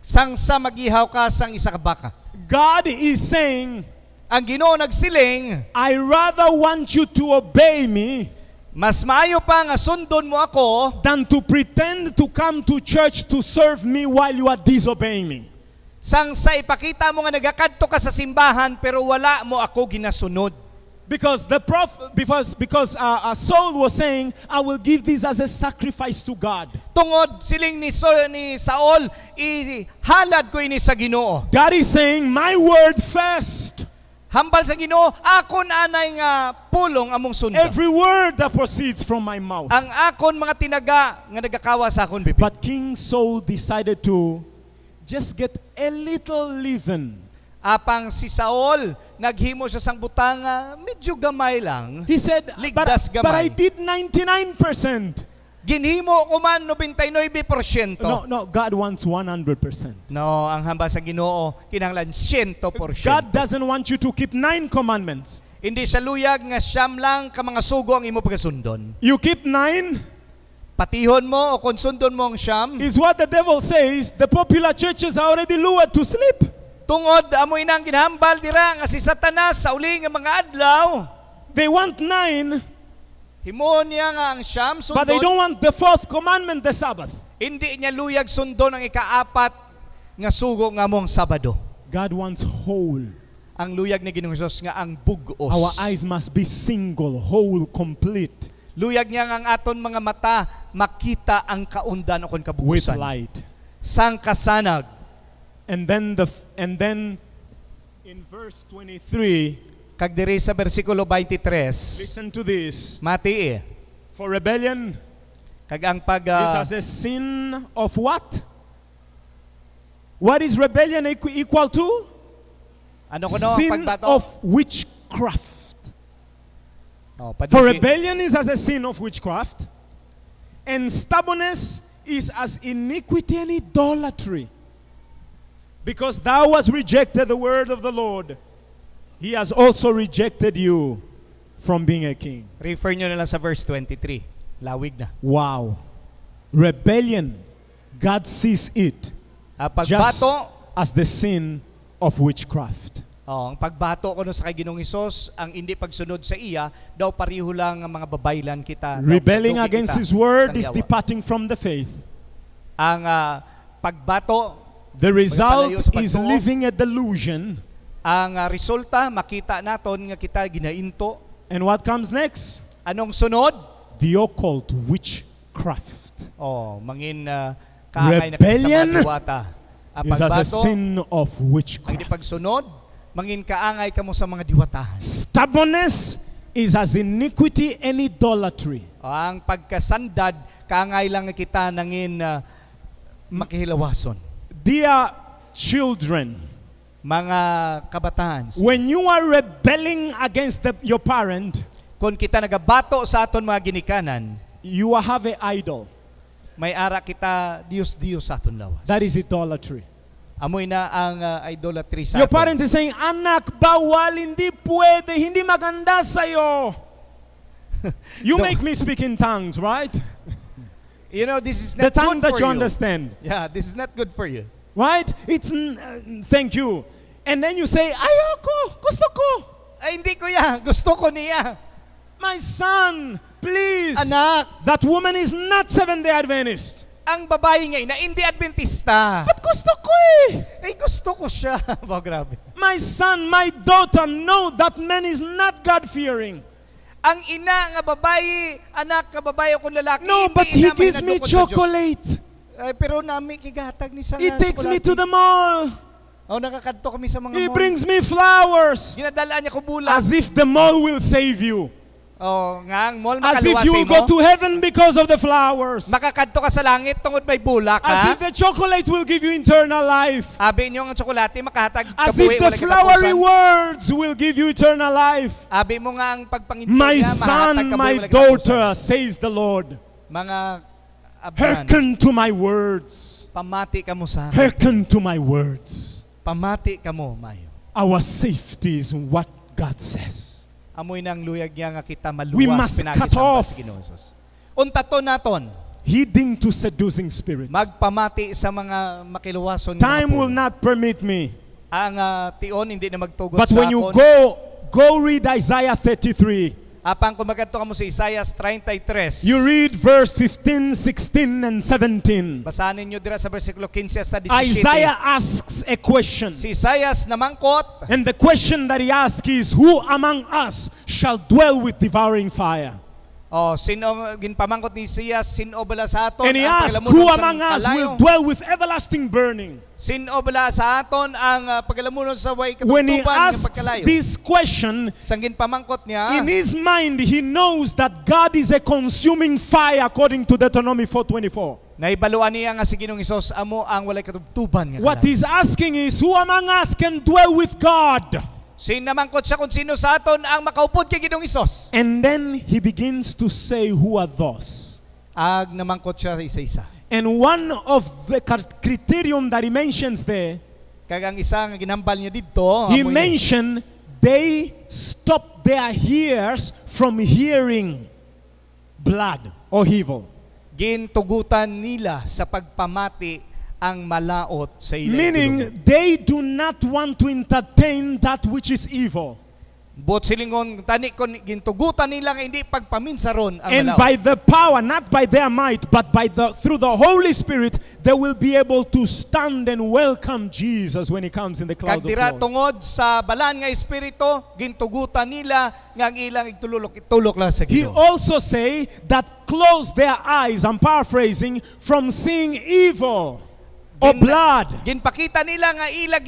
Sang sa magihaw ka sang isa ka baka. God is saying, Ang Ginoo nagsiling, I rather want you to obey me mas maayo pa nga sundon mo ako than to pretend to come to church to serve me while you are disobeying me. sang sa ipakita mo nga nagakadto ka sa simbahan pero wala mo ako ginasunod. Because Saul was saying, I will give this as a sacrifice to God. Tungod siling ni Saul, ihalad ko ini sa Ginoo. God is saying, my word first. Hambal sa Ginoo, akon anay nga pulong among sundon. Every word that proceeds from my mouth. Ang akon mga tinaga nga nagakawa sa akon bibig. But King Saul decided to just get a little leaven. Apang si Saul, naghimo siya sang butanga, medyo gamay lang. He said, Ligdas but I gamay. did 99%. Ginhimo ko man 99%. No, God wants 100%. No, ang hamba sa Ginoo kinahanglan 100%. God doesn't want you to keep 9 commandments. Hindi siya luyag nga siyam lang ka mga sugo ang imo pagasundon. You keep 9, Patihon mo o konsundon mo ang siyam. is what the devil says. The popular churches are already lured to sleep. Tungod amoy nang ginhambal dira nga si Satanas sa uli nga mga adlaw. They want 9, Himuon niya nga ang siyam but they sundon. don't want the 4th commandment, the Sabbath. Hindi niya luyag sundon ang ikaapat nga sugo nga mong Sabado. God wants whole. Ang luyag ni Ginoong Hesus nga ang bugos. Our eyes must be single, whole, complete, Luyag niya nga ang aton mga mata makita ang kaundan o kon with kabugusan. light. Sang kasanag. And then in verse 23, Kag diri sa bersikulo 23, listen to this. mati For rebellion kag ang pag is as a sin of what? What is rebellion equal to? ano ko no ang Sin pagbato? of witchcraft. Oh, For padugay. rebellion is as a sin of witchcraft, and stubbornness is as iniquity and idolatry. Because thou hast rejected the word of the Lord, he has also rejected you from being a king. Refer nyo na lang sa verse 23. Lawig na. Wow. Rebellion, God sees it just Pagbato, as the sin of witchcraft. ang pagbato ko no sa kay Ginoong Hesus, ang hindi pagsunod sa iya, daw pareho lang ang mga babaylan kita. daw Rebelling pagduki against kita his word sa is yawa. departing from the faith. Ang pagbato, The result Magpalayo sa is pagtuo. living a delusion. ang resulta, makita naton nga kita ginainto. And what comes next? Anong sunod? The occult, witchcraft. Mangin kaangay na kita sa Rebellion mga diwata. Ang Is as a pagbato, sin of ang di witchcraft. pagsunod, mangin kaangay ka mo sa mga diwatahan. Stubbornness is as iniquity and idolatry. Ang pagkasandad, kaangay lang nga kita nangin makihilawason. Dear children, Mga kabataan, when you are rebelling against your parent, kung kita nagabato sa aton mga ginikanan, you have an idol. may ara kita Diyos-Diyos sa aton lawas. That is idolatry. Amoy na ang idolatry sa Your aton. parent is saying, anak, bawal, hindi pwede, hindi maganda sa'yo. You No. make me speak in tongues, right? You know, this is The not tongue good that for you you. understand, Yeah, this is not good for you. right? It's, thank you. And then you say, ayoko, gusto ko. Ay, hindi ko yan. Gusto ko niya. My son, please. Anak, That woman is not Seventh-day Adventist. ang babae nga na hindi Adventista. But gusto ko eh. Ay, gusto ko siya. Ba, grabe. My son, my daughter know that man is not God-fearing. Ang ina nga babae, anak nga babae o kung lalaki, No, hindi but he ina may gives me nadukot sa Diyos. chocolate. Ay, pero nami kigatag ni sa He takes me to the mall. nakakadto kami sa mga He mall. brings me flowers. Ginadalaan niya ko bulan. As if the mall will save you. Nga ang mall As if makaluwasay you will mo. go to heaven because of the flowers. Makakadto ka sa langit tungod may bulak As if ka. the chocolate will give you eternal life. Abi niyo ang tsokolate makahatag As kabuhi if the wala flowery katapusan. words will give you eternal life. Abi mo nga ang pagpangiti My niya son, mahatag kabuhi my wala katapusan. daughter, says the Lord, Mga abran, hearken to my words. pamati ka mo sa akin. Hearken to my words. Pamati ka mo, Mayo. Our safety is what God says. Amoy nang luyag niya nga kita We maluwas must cut pinagisamba off. sa Ginoo Hesus. Untaton naton, Heeding to seducing spirits. magpamati sa mga makiluwason nga Time mga will puno. not permit me. Ang tion hindi na magtugot But sa when you akon. go read Isaiah 33. Apang kung magadto ka mo sa Isaias 33. You read verse 15, 16, and 17. Basahin niyo dira sa bersikulo 15 hasta 17. Isaiah asks a question. Si Isaias namangkot, And the question that he asks is, who among us shall dwell with devouring fire? sino ang ginpamangkot ni Isaias, sino bala sa aton And he ang asks, paglamunon who sa among us kalayo? will dwell with everlasting burning? Sino bala sa aton ang paglamunon sa way When he katungtuban ng asks pagkalayo? this question, Sang ginpamangkot niya, in his mind, he knows that God is a consuming fire according to Deuteronomy 4:24. naibaluan niya nga si Ginoong Hesus amo ang walay katubtuban nga What kalayo. he's asking is, who among us can dwell with God? Sinamangkot siya kung sino sa aton ang makaupod kay Ginoong Hesus. And then he begins to say, who are those? Ag namangkot siya isa-isa. And one of the criterion that he mentions there, Kag ang isa nga ginambal niya didto, he amoy mentioned they stop their ears from hearing blood or evil. Gintugutan nila sa pagpamati ang malaot sa ilang Meaning, they do not want to entertain that which is evil. Bot silingon tani kon gintugutan nila nga hindi pagpaminsaron ang And malaot. by the power, not by their might, but through the Holy Spirit, they will be able to stand and welcome Jesus when He comes in the Kag clouds of dira glory. tungod sa balan nga espiritu, gintugutan nila nga ang ilang itulok lang sa He Ginoo. also say that close their eyes, I'm paraphrasing, from seeing evil or blood. Ginpakita nila nga ilang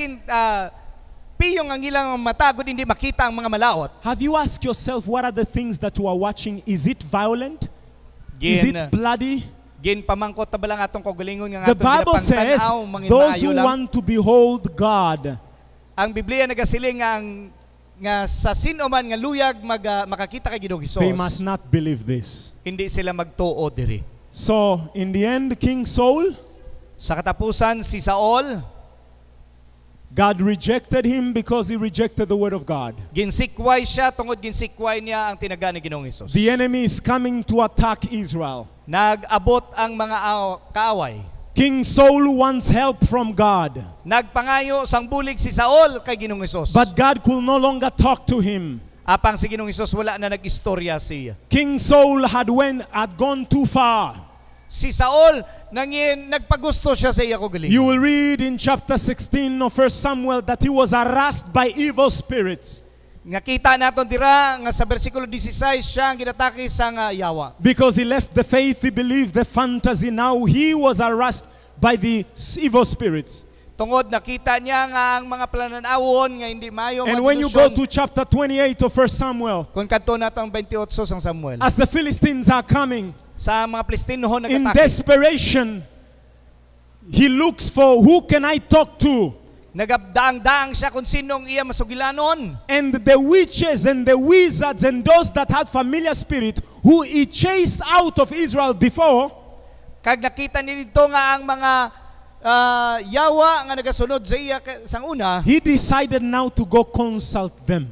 piyong ang ilang mata gud hindi makita ang mga malaot. Have you asked yourself, what are the things that you are watching? Is it violent? Is it bloody? Ginpamangkot ta bala nga atong kaugalingon nga The atong Bible says, ginapangtan-aw mangin those maayo who lang. want to behold God, Ang Biblia nagasiling nga sa sino man nga luyag makakita kay Ginoong Hesus. they must not believe this. Hindi sila magtuo diri. So, in the end, King Saul, Sa katapusan si Saul God rejected him because he rejected the word of God. ginsikway siya tungod ginsikway niya ang tinaga ni Ginoong Hesus. The enemy is coming to attack Israel. Nag-abot ang mga kaaway. King Saul wants help from God, Nagpangayo sang bulig si Saul kay Ginoong Hesus. but God could no longer talk to him. Apang si Ginoong Hesus wala na nag-istorya siya. King Saul had gone too far. Si Saul nagpagusto siya sa iya kaugalingon. You will read in chapter 16 of 1 Samuel that he was harassed by evil spirits Nakita naton dira nga sa bersikulo 16 siya ang ginatake sa nga yawa. because he left the faith, he believed the fantasy. Now he was harassed by the evil spirits. Tungod nakita niya nga ang mga plananawon nga hindi mayo And when you go to chapter 28 of 1 Samuel, kung kadto natong 28 sang Samuel, as the Philistines are coming, sa mga Pilistinohon in nagatake, desperation, he looks for who can I talk to. nagabdaang-daang siya kung sinong iya masugilanon. And the witches and the wizards and those that had familiar spirit who he chased out of Israel before, Kag nakita ni dito nga ang mga yawa nga nagasunod sa iya sang una, he decided now to go consult them.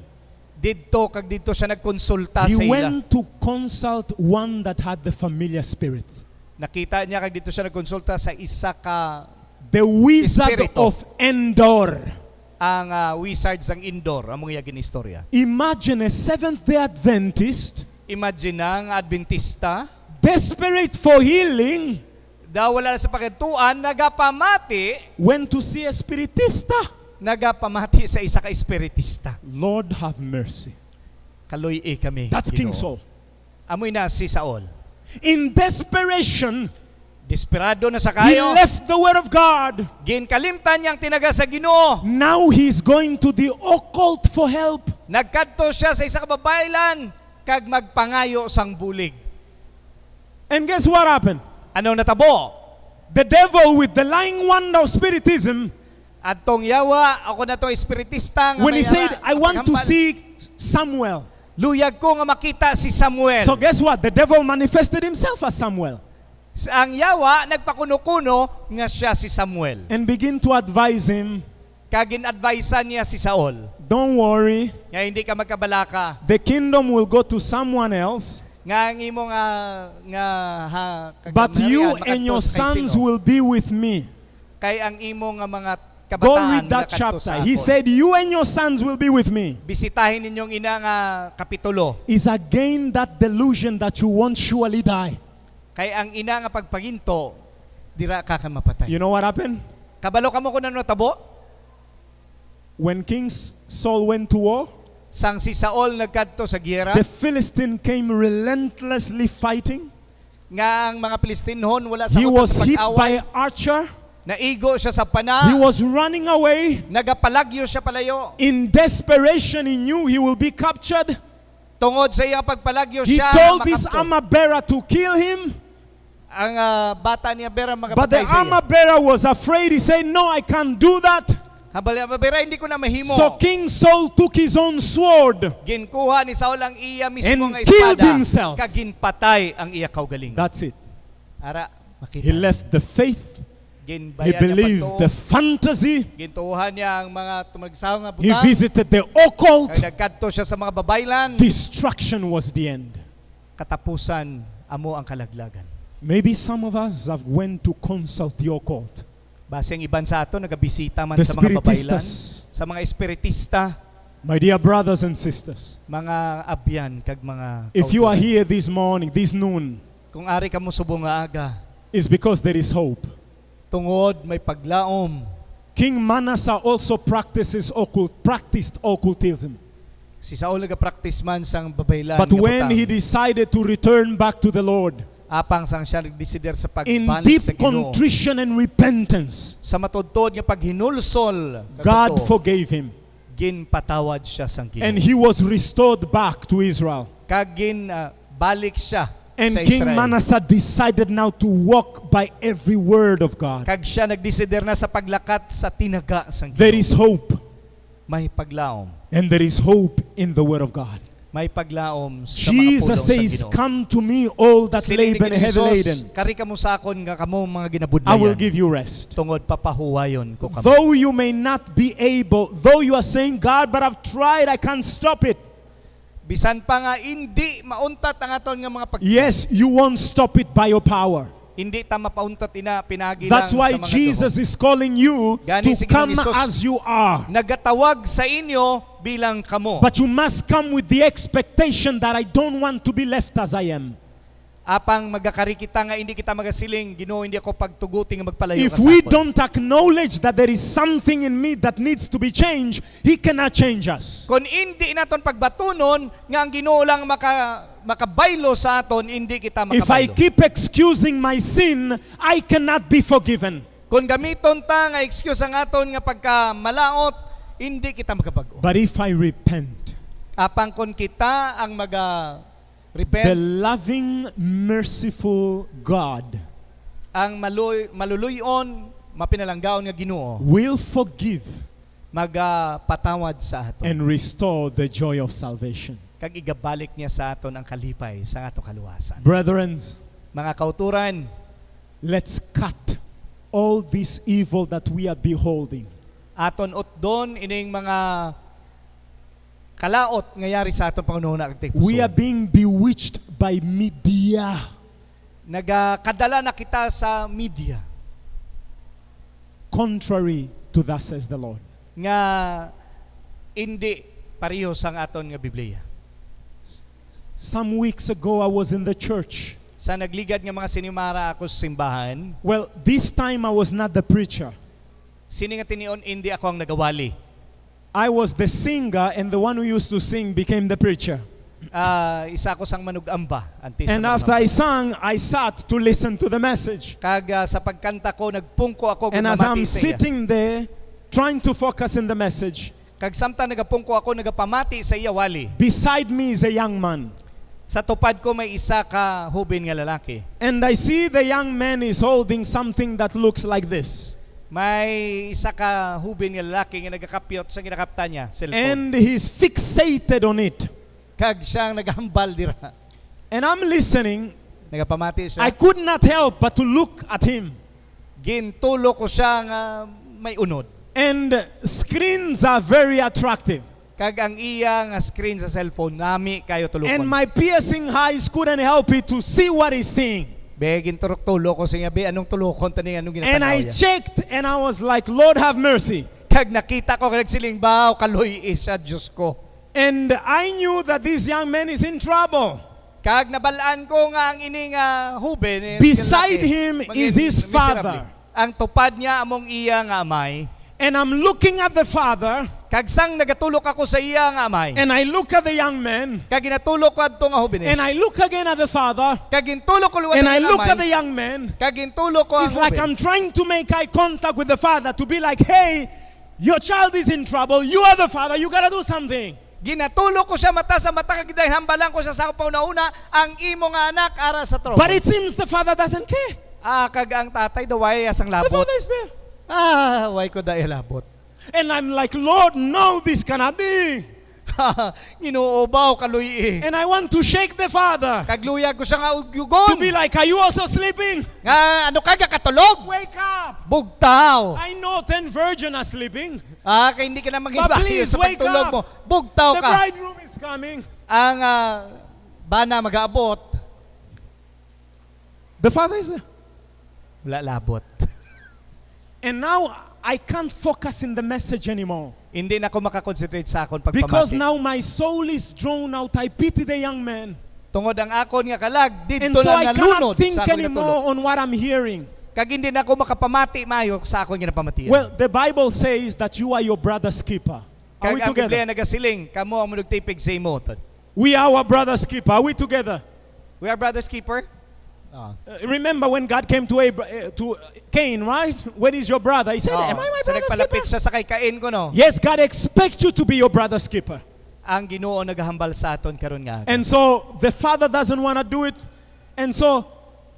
didto kag didto siya nagkonsulta He sa ila. went to consult one that had the familiar spirit. Nakita niya kag dito siya nagkonsulta sa isa ka The wizard Espiritu. of Endor. ang wizard sang Indor among iya ginistorya. Imagine a Seventh-day Adventist, Imagine ang Adventista desperate for healing, daw wala sa pagatuan nagapamati went to see a spiritista. sa isa ka espiritista. Lord have mercy. Kaloy kami. That's King Ginoo. Saul. Amoy na si Saul. In desperation, Desperado na sa he kayo. left the word of God. Ginkalimtan niyang tinaga sa Ginoo. Now he's going to the occult for help. Nagkadto siya sa isa ka babaylan kag magpangayo sang bulig. And guess what happened? Ano natabo? The devil with the lying wonder of spiritism, Adtong yawa, ako na to espiritista nga when he may said, I want to see Samuel. luyag ko nga makita si Samuel. So guess what? The devil manifested himself as Samuel Ang yawa nagpakuno-kuno nga siya si Samuel. and begin to advise him, Kagin-advisean niya si Saul don't worry, nga hindi ka magkabalaka. the kingdom will go to someone else, Nga ang imo but you kagamarian, and your makadtos kay sons sino. will be with me. Kay ang imo nga mga Go kabataan read that nakadtos sa chapter. He akon. said, you and your sons will be with me. Bisitahin ninyong ina nga kapitulo. Is again that delusion that you won't surely die. Kay ang ina nga pagpaginto, dira ka mapatay. You know what happened? Kabalo ka mo kung ano tabo? When King Saul went to war, Sang si Saul nagkadto sa giyera, the Philistine came relentlessly fighting. nga ang mga Pilistinhon wala sa He kutot was sa hit pag-away. by archer. Naigo siya sa He pana. was running away. Nagapalagyo siya palayo. In desperation, he knew he will be captured. Tungod sa iyang pagpalagyo He siya told this makapto. armor bearer to kill him. Ang bata niya Bera But the magapatay sa iya. armor bearer was afraid. He said, no, I can't do that. Habal Bera hindi ko na mahimo. So King Saul took his own sword. Ginkuha ni Saul ang iya mismo And nga killed espada. himself. Kaginpatay ang iya kaugalingon. That's it. Ara, He makita. left the faith. He Ginbayan niya believed pagtuo. the fantasy. Gintuuhan niya ang mga tumagsaw nga He butang. visited the occult. Kaya nagkadto siya sa mga babaylan. Destruction was the end. Katapusan, amo ang kalaglagan. Maybe some of us have went to consult the occult. Base ang iban sa ato, nagabisita man The sa mga babaylan, spiritistas. sa mga espiritista, My dear brothers and sisters, mga abyan, kag mga if you are kautugan. here this morning, this noon, Kung ari ka mo subong nga aga, it's because there is hope. tungod may paglaom. King Manasseh also practiced occultism. Si Saul nagapractice man sang babaylan. But nga when butang. he decided to return back to the Lord, Apang sang siya nagdesider sa in pagbalik sa deep Ginoo. contrition and repentance, Sa matudtod nga paghinulsol, God kagato, forgave him. ginpatawad siya sang And Ginoo. he was restored back to Israel. Kag balik siya And sa King Israel. Manasseh decided now to walk by every word of God. Kag siya nagdesider na sa paglakat sa tinaga sang There Ginoo. is hope, May paglaom. and there is hope in the word of God. May paglaom sa mga pulong Jesus sang says, Ginoo. "Come to me, all that Siling ni labor and heavy Ginoo laden, Jesus, kari kamo sa akon nga kamo mga I ginabudlayan. will give you rest." Tungod papahuwayon ko kamo. Though you may not be able, though you are saying, "God, but I've tried, I can't stop it." Bisan pa nga hindi mauntat ang aton nga mga Yes, you won't stop it by your power. Hindi ta mapauntat pinagi That's lang why sa mga Jesus duho. is calling you Gani to si Ginoong come Hesus. as you are. Nagatawag sa inyo bilang kamo. But you must come with the expectation that I don't want to be left as I am. Apang magakari kita nga hindi kita magasiling, Ginoo hindi ako pagtuguti nga magpalayo If ka sa we akon. don't acknowledge that there is something in me that needs to be changed, He cannot change us. Kung hindi naton pagbatunon nga ang Ginoo lang makabaylo sa aton, hindi kita If I makabaylo. keep excusing my sin, I cannot be forgiven. Kung gamiton ta nga excuse ang aton nga pagkamalaot, hindi kita magabago. But if I repent, Apang kung kita ang the repent, loving, merciful God ang maluluyon, mapinalanggaon nga Ginoo, will forgive magpatawad sa aton. and restore the joy of salvation. Kag igabalik niya sa aton ang kalipay sa ato kaluwasan. Brethren, Mga kauturan, let's cut all this evil that we are beholding. aton utdon ining mga kalaot nga yari sa aton pangunahuna kag taypuson. We are being bewitched by media. Nagakadala na kita sa media Contrary to thus says the Lord. nga hindi pareho sang aton nga Biblia. Some weeks ago, I was in the church. Sa nagligad nga mga sinimara ako sa simbahan, Well, this time I was not the preacher. sini nga tinion hindi ako ang nagawali. I was the singer, and the one who used to sing became the preacher. Isa ako sang manugamba. Antes And after I sang, I sat to listen to the message. Kag sa pagkanta ko, nagpungko ako. And as gumamati I'm sa iya. sitting there, trying to focus in the message, Kag samtang nagapungko ako, nagapamati sa iya wali. beside me is a young man. Sa tupad ko may isa ka hubin nga lalaki. And I see the young man is holding something that looks like this. May isa ka hubin nga lalaki nga nagakapyot sa ginakapta niya, cellphone. And he's fixated on it. Kag siyang nagahambal dira. And I'm listening. Nagapamati siya. I could not help but to look at him. Gintulo ko siya nga may unod. And screens are very attractive. Kag ang iya nga screen sa cellphone, nami kayo tulukon. And my piercing eyes couldn't help it to see what he's seeing. Be, ginturok tulo ko siya, be, anong tulukon tani, anong And ginatanaw I niya. checked and I was like, Lord have mercy. Kag nakita ko, kag siling, baw, kaloy siya, Diyos ko. And I knew that this young man is in trouble. Kag nabalaan ko nga ang ining hubin. Beside him is his father. Ang tupad niya among iya nga amay. And I'm looking at the father, Kag sang nagatulok ako sa iya nga amay. and I look at the young man, Kag ginatulok ko adto nga hubin. and I look again at the father, Kag gintulok ko luwas and ang I look amay. at the young man. Kag gintulok ko ang It's like hubin. I'm trying to make eye contact with the father to be like, hey, your child is in trouble. You are the father. You gotta do something. Ginatulok ko siya mata sa mata, kag hambalan ko siya sa pauna-una ang imo nga anak ara sa trono. But it seems the father doesn't care. Kag ang tatay daw way asang The labot. father is there. Way ko dahil labot. And I'm like, Lord, no, this cannot be. Ginuobaw kaloy And I want to shake the father Kagluyag ko siya nga to ugyugon. be like, are you also sleeping? Nga ano ka katulog? Wake up. Bugtaw. I know 10 virgins are sleeping. Kaya hindi ka na But mag-ibayo please, sa wake pagtulog up. mo. Bugtaw The ka. bridegroom is coming. Ang bana mag-aabot. The father is there. Wala labot. And now I can't focus in the message anymore. Hindi na ako makakonsentrate sa akon Because pagpamati. now my soul is drawn out. I pity the young man. Tungod ang akon nga kalag, And dito so I lang cannot nalunod think sa akong anymore natulog. on what I'm hearing. Kag hindi na ako makapamati mayo sa akong ginapamatian. Well, the Bible says that you are your brother's keeper. Are Kag we ang Biblia together? nagasiling, kamo ang munugtipig sa imo. We are our brother's keeper. Are we together? We are brother's keeper? Ah. Remember when God came to Cain, right? Where is your brother? He said, Oh, am I my so brother's nagpalapit keeper? siya sa kay Cain ko, no? Yes, God expects you to be your brother's keeper. Ang Ginoo nagahambal sa aton karon nga. And so the father doesn't want to do it. And so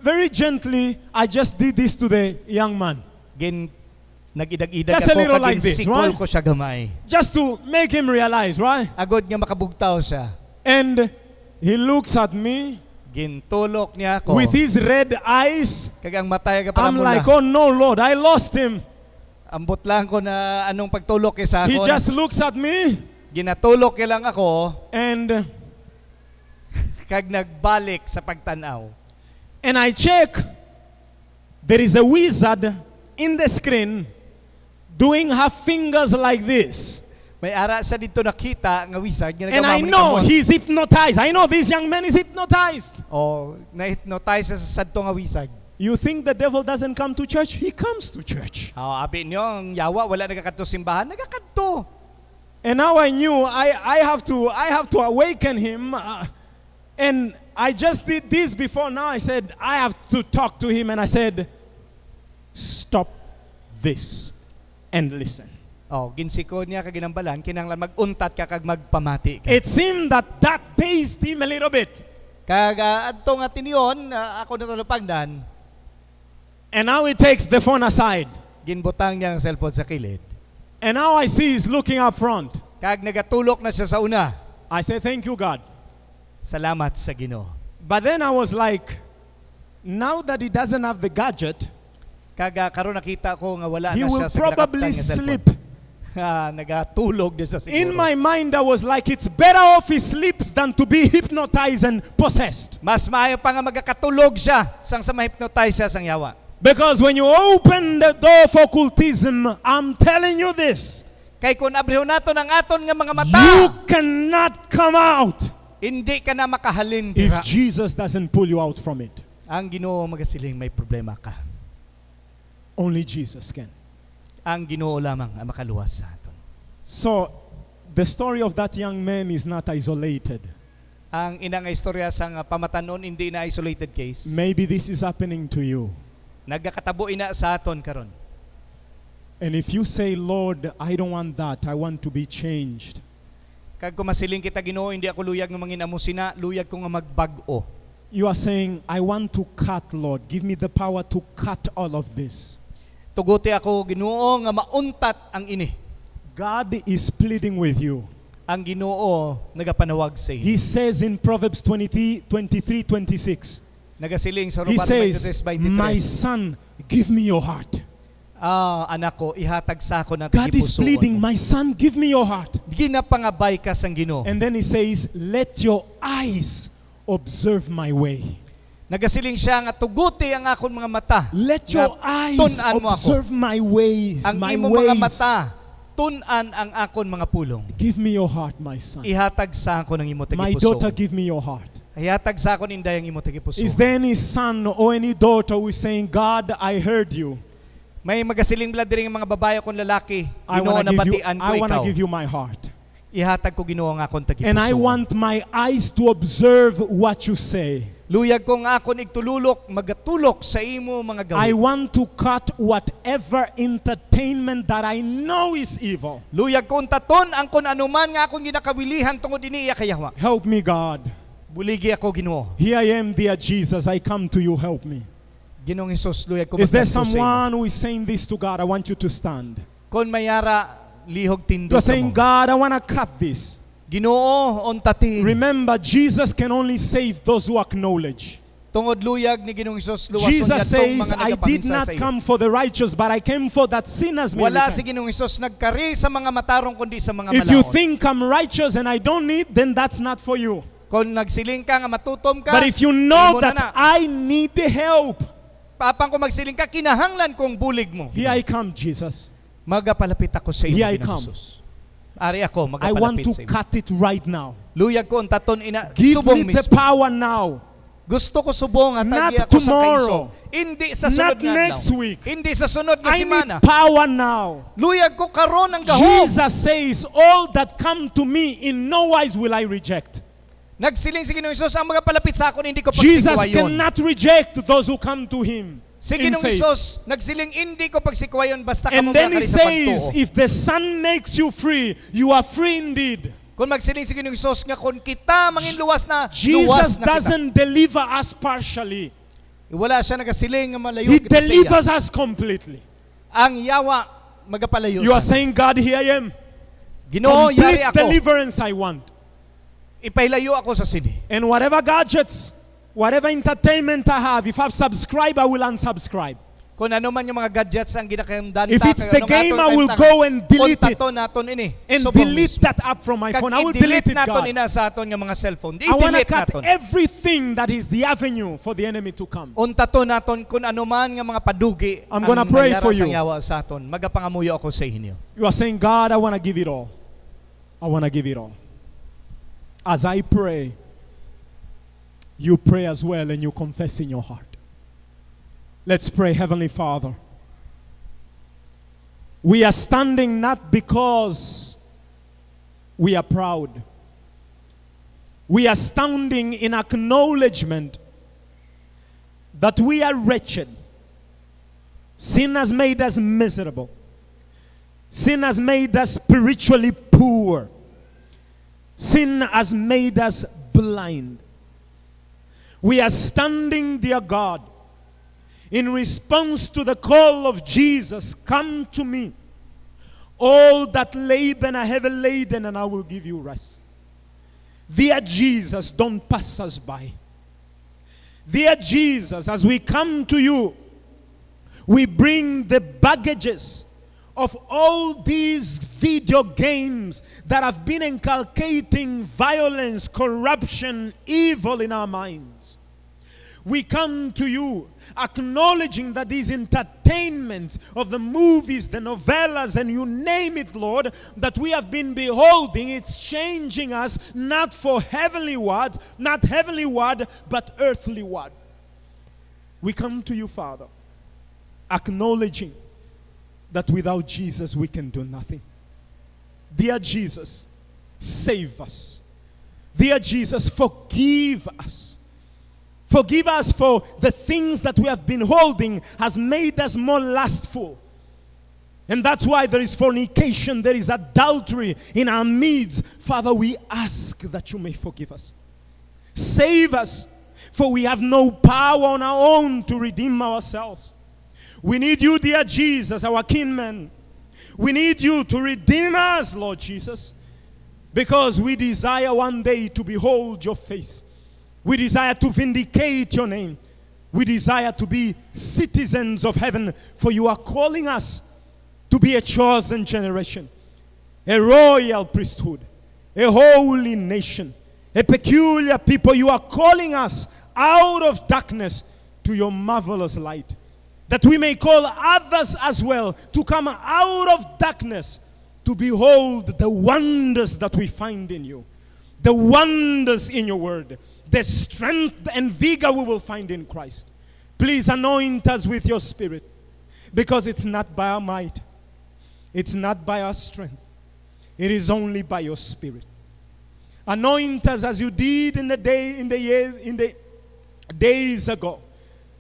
very gently, I just did this to the young man. Nagidag-idag Just a ako, little kag like this, ginsikol right? ko siya gamay. Just to make him realize, right? Agod nga makabugtaw siya. And he looks at me Gintulok niya ako. with his red eyes. Kag ang matay ka I'm pala like, oh no, Lord, I lost him. Ambot lang ko na anong pagtulok kay sa He akon. just looks at me Ginatulok niya lang ako and kag nagbalik sa pagtanaw. I check. There is a wizard in the screen doing her fingers like this. May ara siya dito nakita nga wizard nga And I know he's hypnotized. I know this young man is hypnotized. Oh, na-hypnotize siya sa sadto nga wizard. You think the devil doesn't come to church? He comes to church. Oh, abi niyo ang yawa wala nagakadto simbahan, nagakadto. And now I knew I have to awaken him. And I just did this before. Now I said I have to talk to him, and I said, stop this and listen. Oh, ginsiko niya kag ginambalan kinahanglan maguntat ka kag magpamati ka. It seemed that dazed him a little bit. Kag adto nga tiniyon ako natalupagdan, And now he takes the phone aside. ginbutang niya ang cellphone sa kilid. And now I see he's looking up front. Kag nagatulok na siya sa una. I say, thank you, God. Salamat sa Ginoo. But then I was like, now that he doesn't have the gadget, Kag karon nakita ko nga wala he na will siya sa probably kinakaptan nga cellphone. sleep. Nagatulog din sa siguro. In my mind, I was like, it's better off he sleeps than to be hypnotized and possessed. Mas maayo pa nga magakatulog siya sang sa ma-hypnotize siya sang yawa. Because when you open the door for occultism, I'm telling you this, Kay kung abrihon nato ng aton nga mga mata, you cannot come out hindi ka na makahalin if dira. Jesus doesn't pull you out from it. Ang Ginoo magasiling may problema ka. Only Jesus can. Ang Ginoo lamang ang makaluwas sa aton. So, the story of that young man is not isolated. Ang ina nga istorya sang pamatanon hindi na isolated case. Maybe this is happening to you. Nagakatabo ina sa aton karon. And if you say, Lord, I don't want that, I want to be changed. Kag kumasiling kita Ginoo, hindi ako luyag nga manginamo sina, luyag ko nga magbag-o. You are saying, I want to cut, Lord. Give me the power to cut all of this. Tuguti ako Ginoo nga mauntat ang ini. God is pleading with you. Ang Ginoo nagapanawag sa He iyo. says in Proverbs 23:26, Nagasiling sa He Romano says, 23:23. my son, give me your heart. Anak ko, ihatag sa ako ng God is pleading, my son, give me your heart. Ginapangabay ka sang Ginoo. And then he says, let your eyes observe my way. Nagasiling siya nga tuguti ang akon mga mata. Let Nga your eyes tun-an mo ako. observe my ways, Ang my imong mga ways. mata, tun-an ang akon mga pulong. Give me your heart, my son. Ihatag sa ako ng imo My tagipuso. daughter, give me your heart. Ihatag sa ako inday ang imo tagipuso. Is there any son or any daughter who is saying, God, I heard you. May magasiling blad diri nga mga babae kung lalaki. I Ginoo want to give you, nabatian ko I want to ikaw. give you my heart. Ihatag ko Ginoo ang akon tagipuso. And I want my eyes to observe what you say. Luyag ko nga akon igtululok, magatulok sa imo mga I gawin. want to cut whatever entertainment that I know is evil. Luyag ko taton ang kun anuman nga akong ginakawilihan tungod ini iya kayawa. Help me, God. Buligi ako Ginoo. Here I am, dear Jesus. I come to you. Help me. Ginoong Hesus, luyag ko Is there magkanto sa imo. someone who is saying this to God? I want you to stand. Kon mayara lihog tindo You're ka saying, mo. God, I want to cut this. Ginoo ontatin. Remember, Jesus can only save those who acknowledge. Tungod luyag ni Ginoong Hesus luwason Jesus yatong says, mga I did nagapanginsa not sa iyo. come for the righteous, but I came for that sinners may Wala si repent. Ginoong Hesus nagkari sa mga matarong kundi sa mga If you malaon. think I'm righteous and I don't need, then that's not for you. Kung nagsiling ka nga matutom ka, But if you know imo na that I need the help, Papang kung magsiling ka, kinahanglan kong bulig mo. here I come, Jesus. Magapalapit ako sa iyo, Here I Ginoong come. Jesus. Ari ako, I want magapalapit to sa iyo. cut it right now. Luyag ko ang taton ina, Give subong me the mismo. power now. Gusto ko subong at Not tagi ako sa tomorrow. kaiso. Hindi sa sunod Not nga next adlaw. week. Hindi sa sunod nga I semana. need power now. Luyag ko karon ang gahom. Jesus says, all that come to me, in no wise will I reject. Nagsiling si Ginoong Hesus, ang magapalapit sa akin, hindi ko Jesus pagsikwayon. cannot reject those who come to Him Si in Ginoong faith. Hesus, nagsiling, hindi ko pagsikwayon basta ka And mo then He makakali sa says, pagtuo. if the Son makes you free, you are free indeed. Kung magsiling si Ginoong Hesus nga kung kita mangin luwas na, luwas Jesus na kita. doesn't deliver us partially. Wala siya nagasiling nga malayo He kita sa iya. delivers us completely. Ang yawa, magapalayo You are sa. saying, God, here I am. Ginoo, yari Complete ako. deliverance I want. Ipailayo ako sa sini. And whatever gadgets, whatever entertainment I have, if I've subscribed, I will unsubscribe. Kung ano man yung mga gadgets ang ginakamdanta. If it's the game, I will go and delete it. Kontato naton ini. And Subong delete mismo. that app from my Kag phone. I will delete it, naton God. ina sa aton nga mga cellphone. I want to I-delete cut naton. everything that is the avenue for the enemy to come. Untato naton kung ano man nga mga padugi I'm gonna pray for you. ang yawa sa aton. Magapangamuyo ako sa inyo. You are saying, God, I want to give it all. I want to give it all. As I pray, you pray as well and you confess in your heart. Let's pray, Heavenly Father. We are standing not because we are proud. We are standing in acknowledgement that we are wretched. Sin has made us miserable. Sin has made us spiritually poor. Sin has made us blind. We are standing, dear God, in response to the call of Jesus, come to me, all that labor and are heavy laden, and I will give you rest. Dear Jesus, don't pass us by. Dear Jesus, as we come to you, we bring the baggages of all these video games that have been inculcating violence, corruption, evil in our minds. We come to you acknowledging that these entertainments of the movies, the novellas, and you name it, Lord, that we have been beholding, it's changing us not for heavenly word, but earthly word. We come to you, Father, acknowledging that without Jesus we can do nothing. Dear Jesus, save us. Dear Jesus, forgive us. Forgive us for the things that we have been holding has made us more lustful. And that's why there is fornication, there is adultery in our midst. Father, we ask that you may forgive us. Save us, for we have no power on our own to redeem ourselves. We need you, dear Jesus, our kinman. We need you to redeem us, Lord Jesus, because we desire one day to behold your face. We desire to vindicate your name. We desire to be citizens of heaven, for you are calling us to be a chosen generation, a royal priesthood, a holy nation, a peculiar people. You are calling us out of darkness to your marvelous light, that we may call others as well to come out of darkness to behold the wonders that we find in you, the wonders in your word, the strength and vigor we will find in Christ. Please anoint us with your spirit, because it's not by our might, it's not by our strength, it is only by your spirit. Anoint us as you did in the days ago,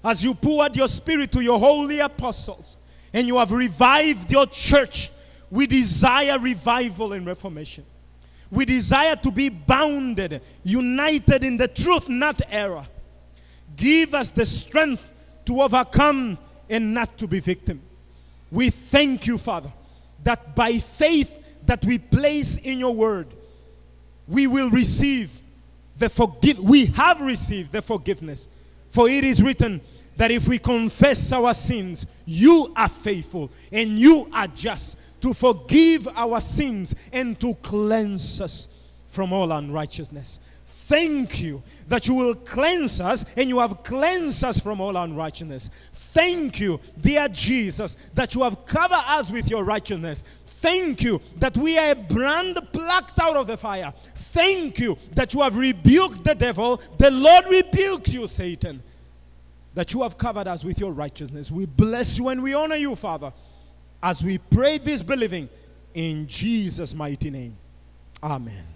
as you poured your spirit to your holy apostles, and you have revived your church. We desire revival and reformation. We desire to be bounded, united in the truth, not error. Give us the strength to overcome and not to be victim. We thank you, Father, that by faith that we place in your word, we will receive we have received the forgiveness. For it is written that if we confess our sins, you are faithful and you are just to forgive our sins and to cleanse us from all unrighteousness. Thank you that you will cleanse us, and you have cleansed us from all unrighteousness. Thank you, dear Jesus, that you have covered us with your righteousness. Thank you that we are a brand plucked out of the fire. Thank you that you have rebuked the devil. The Lord rebukes you, Satan, that you have covered us with your righteousness. We bless you and we honor you, Father, as we pray this believing in Jesus' mighty name. Amen.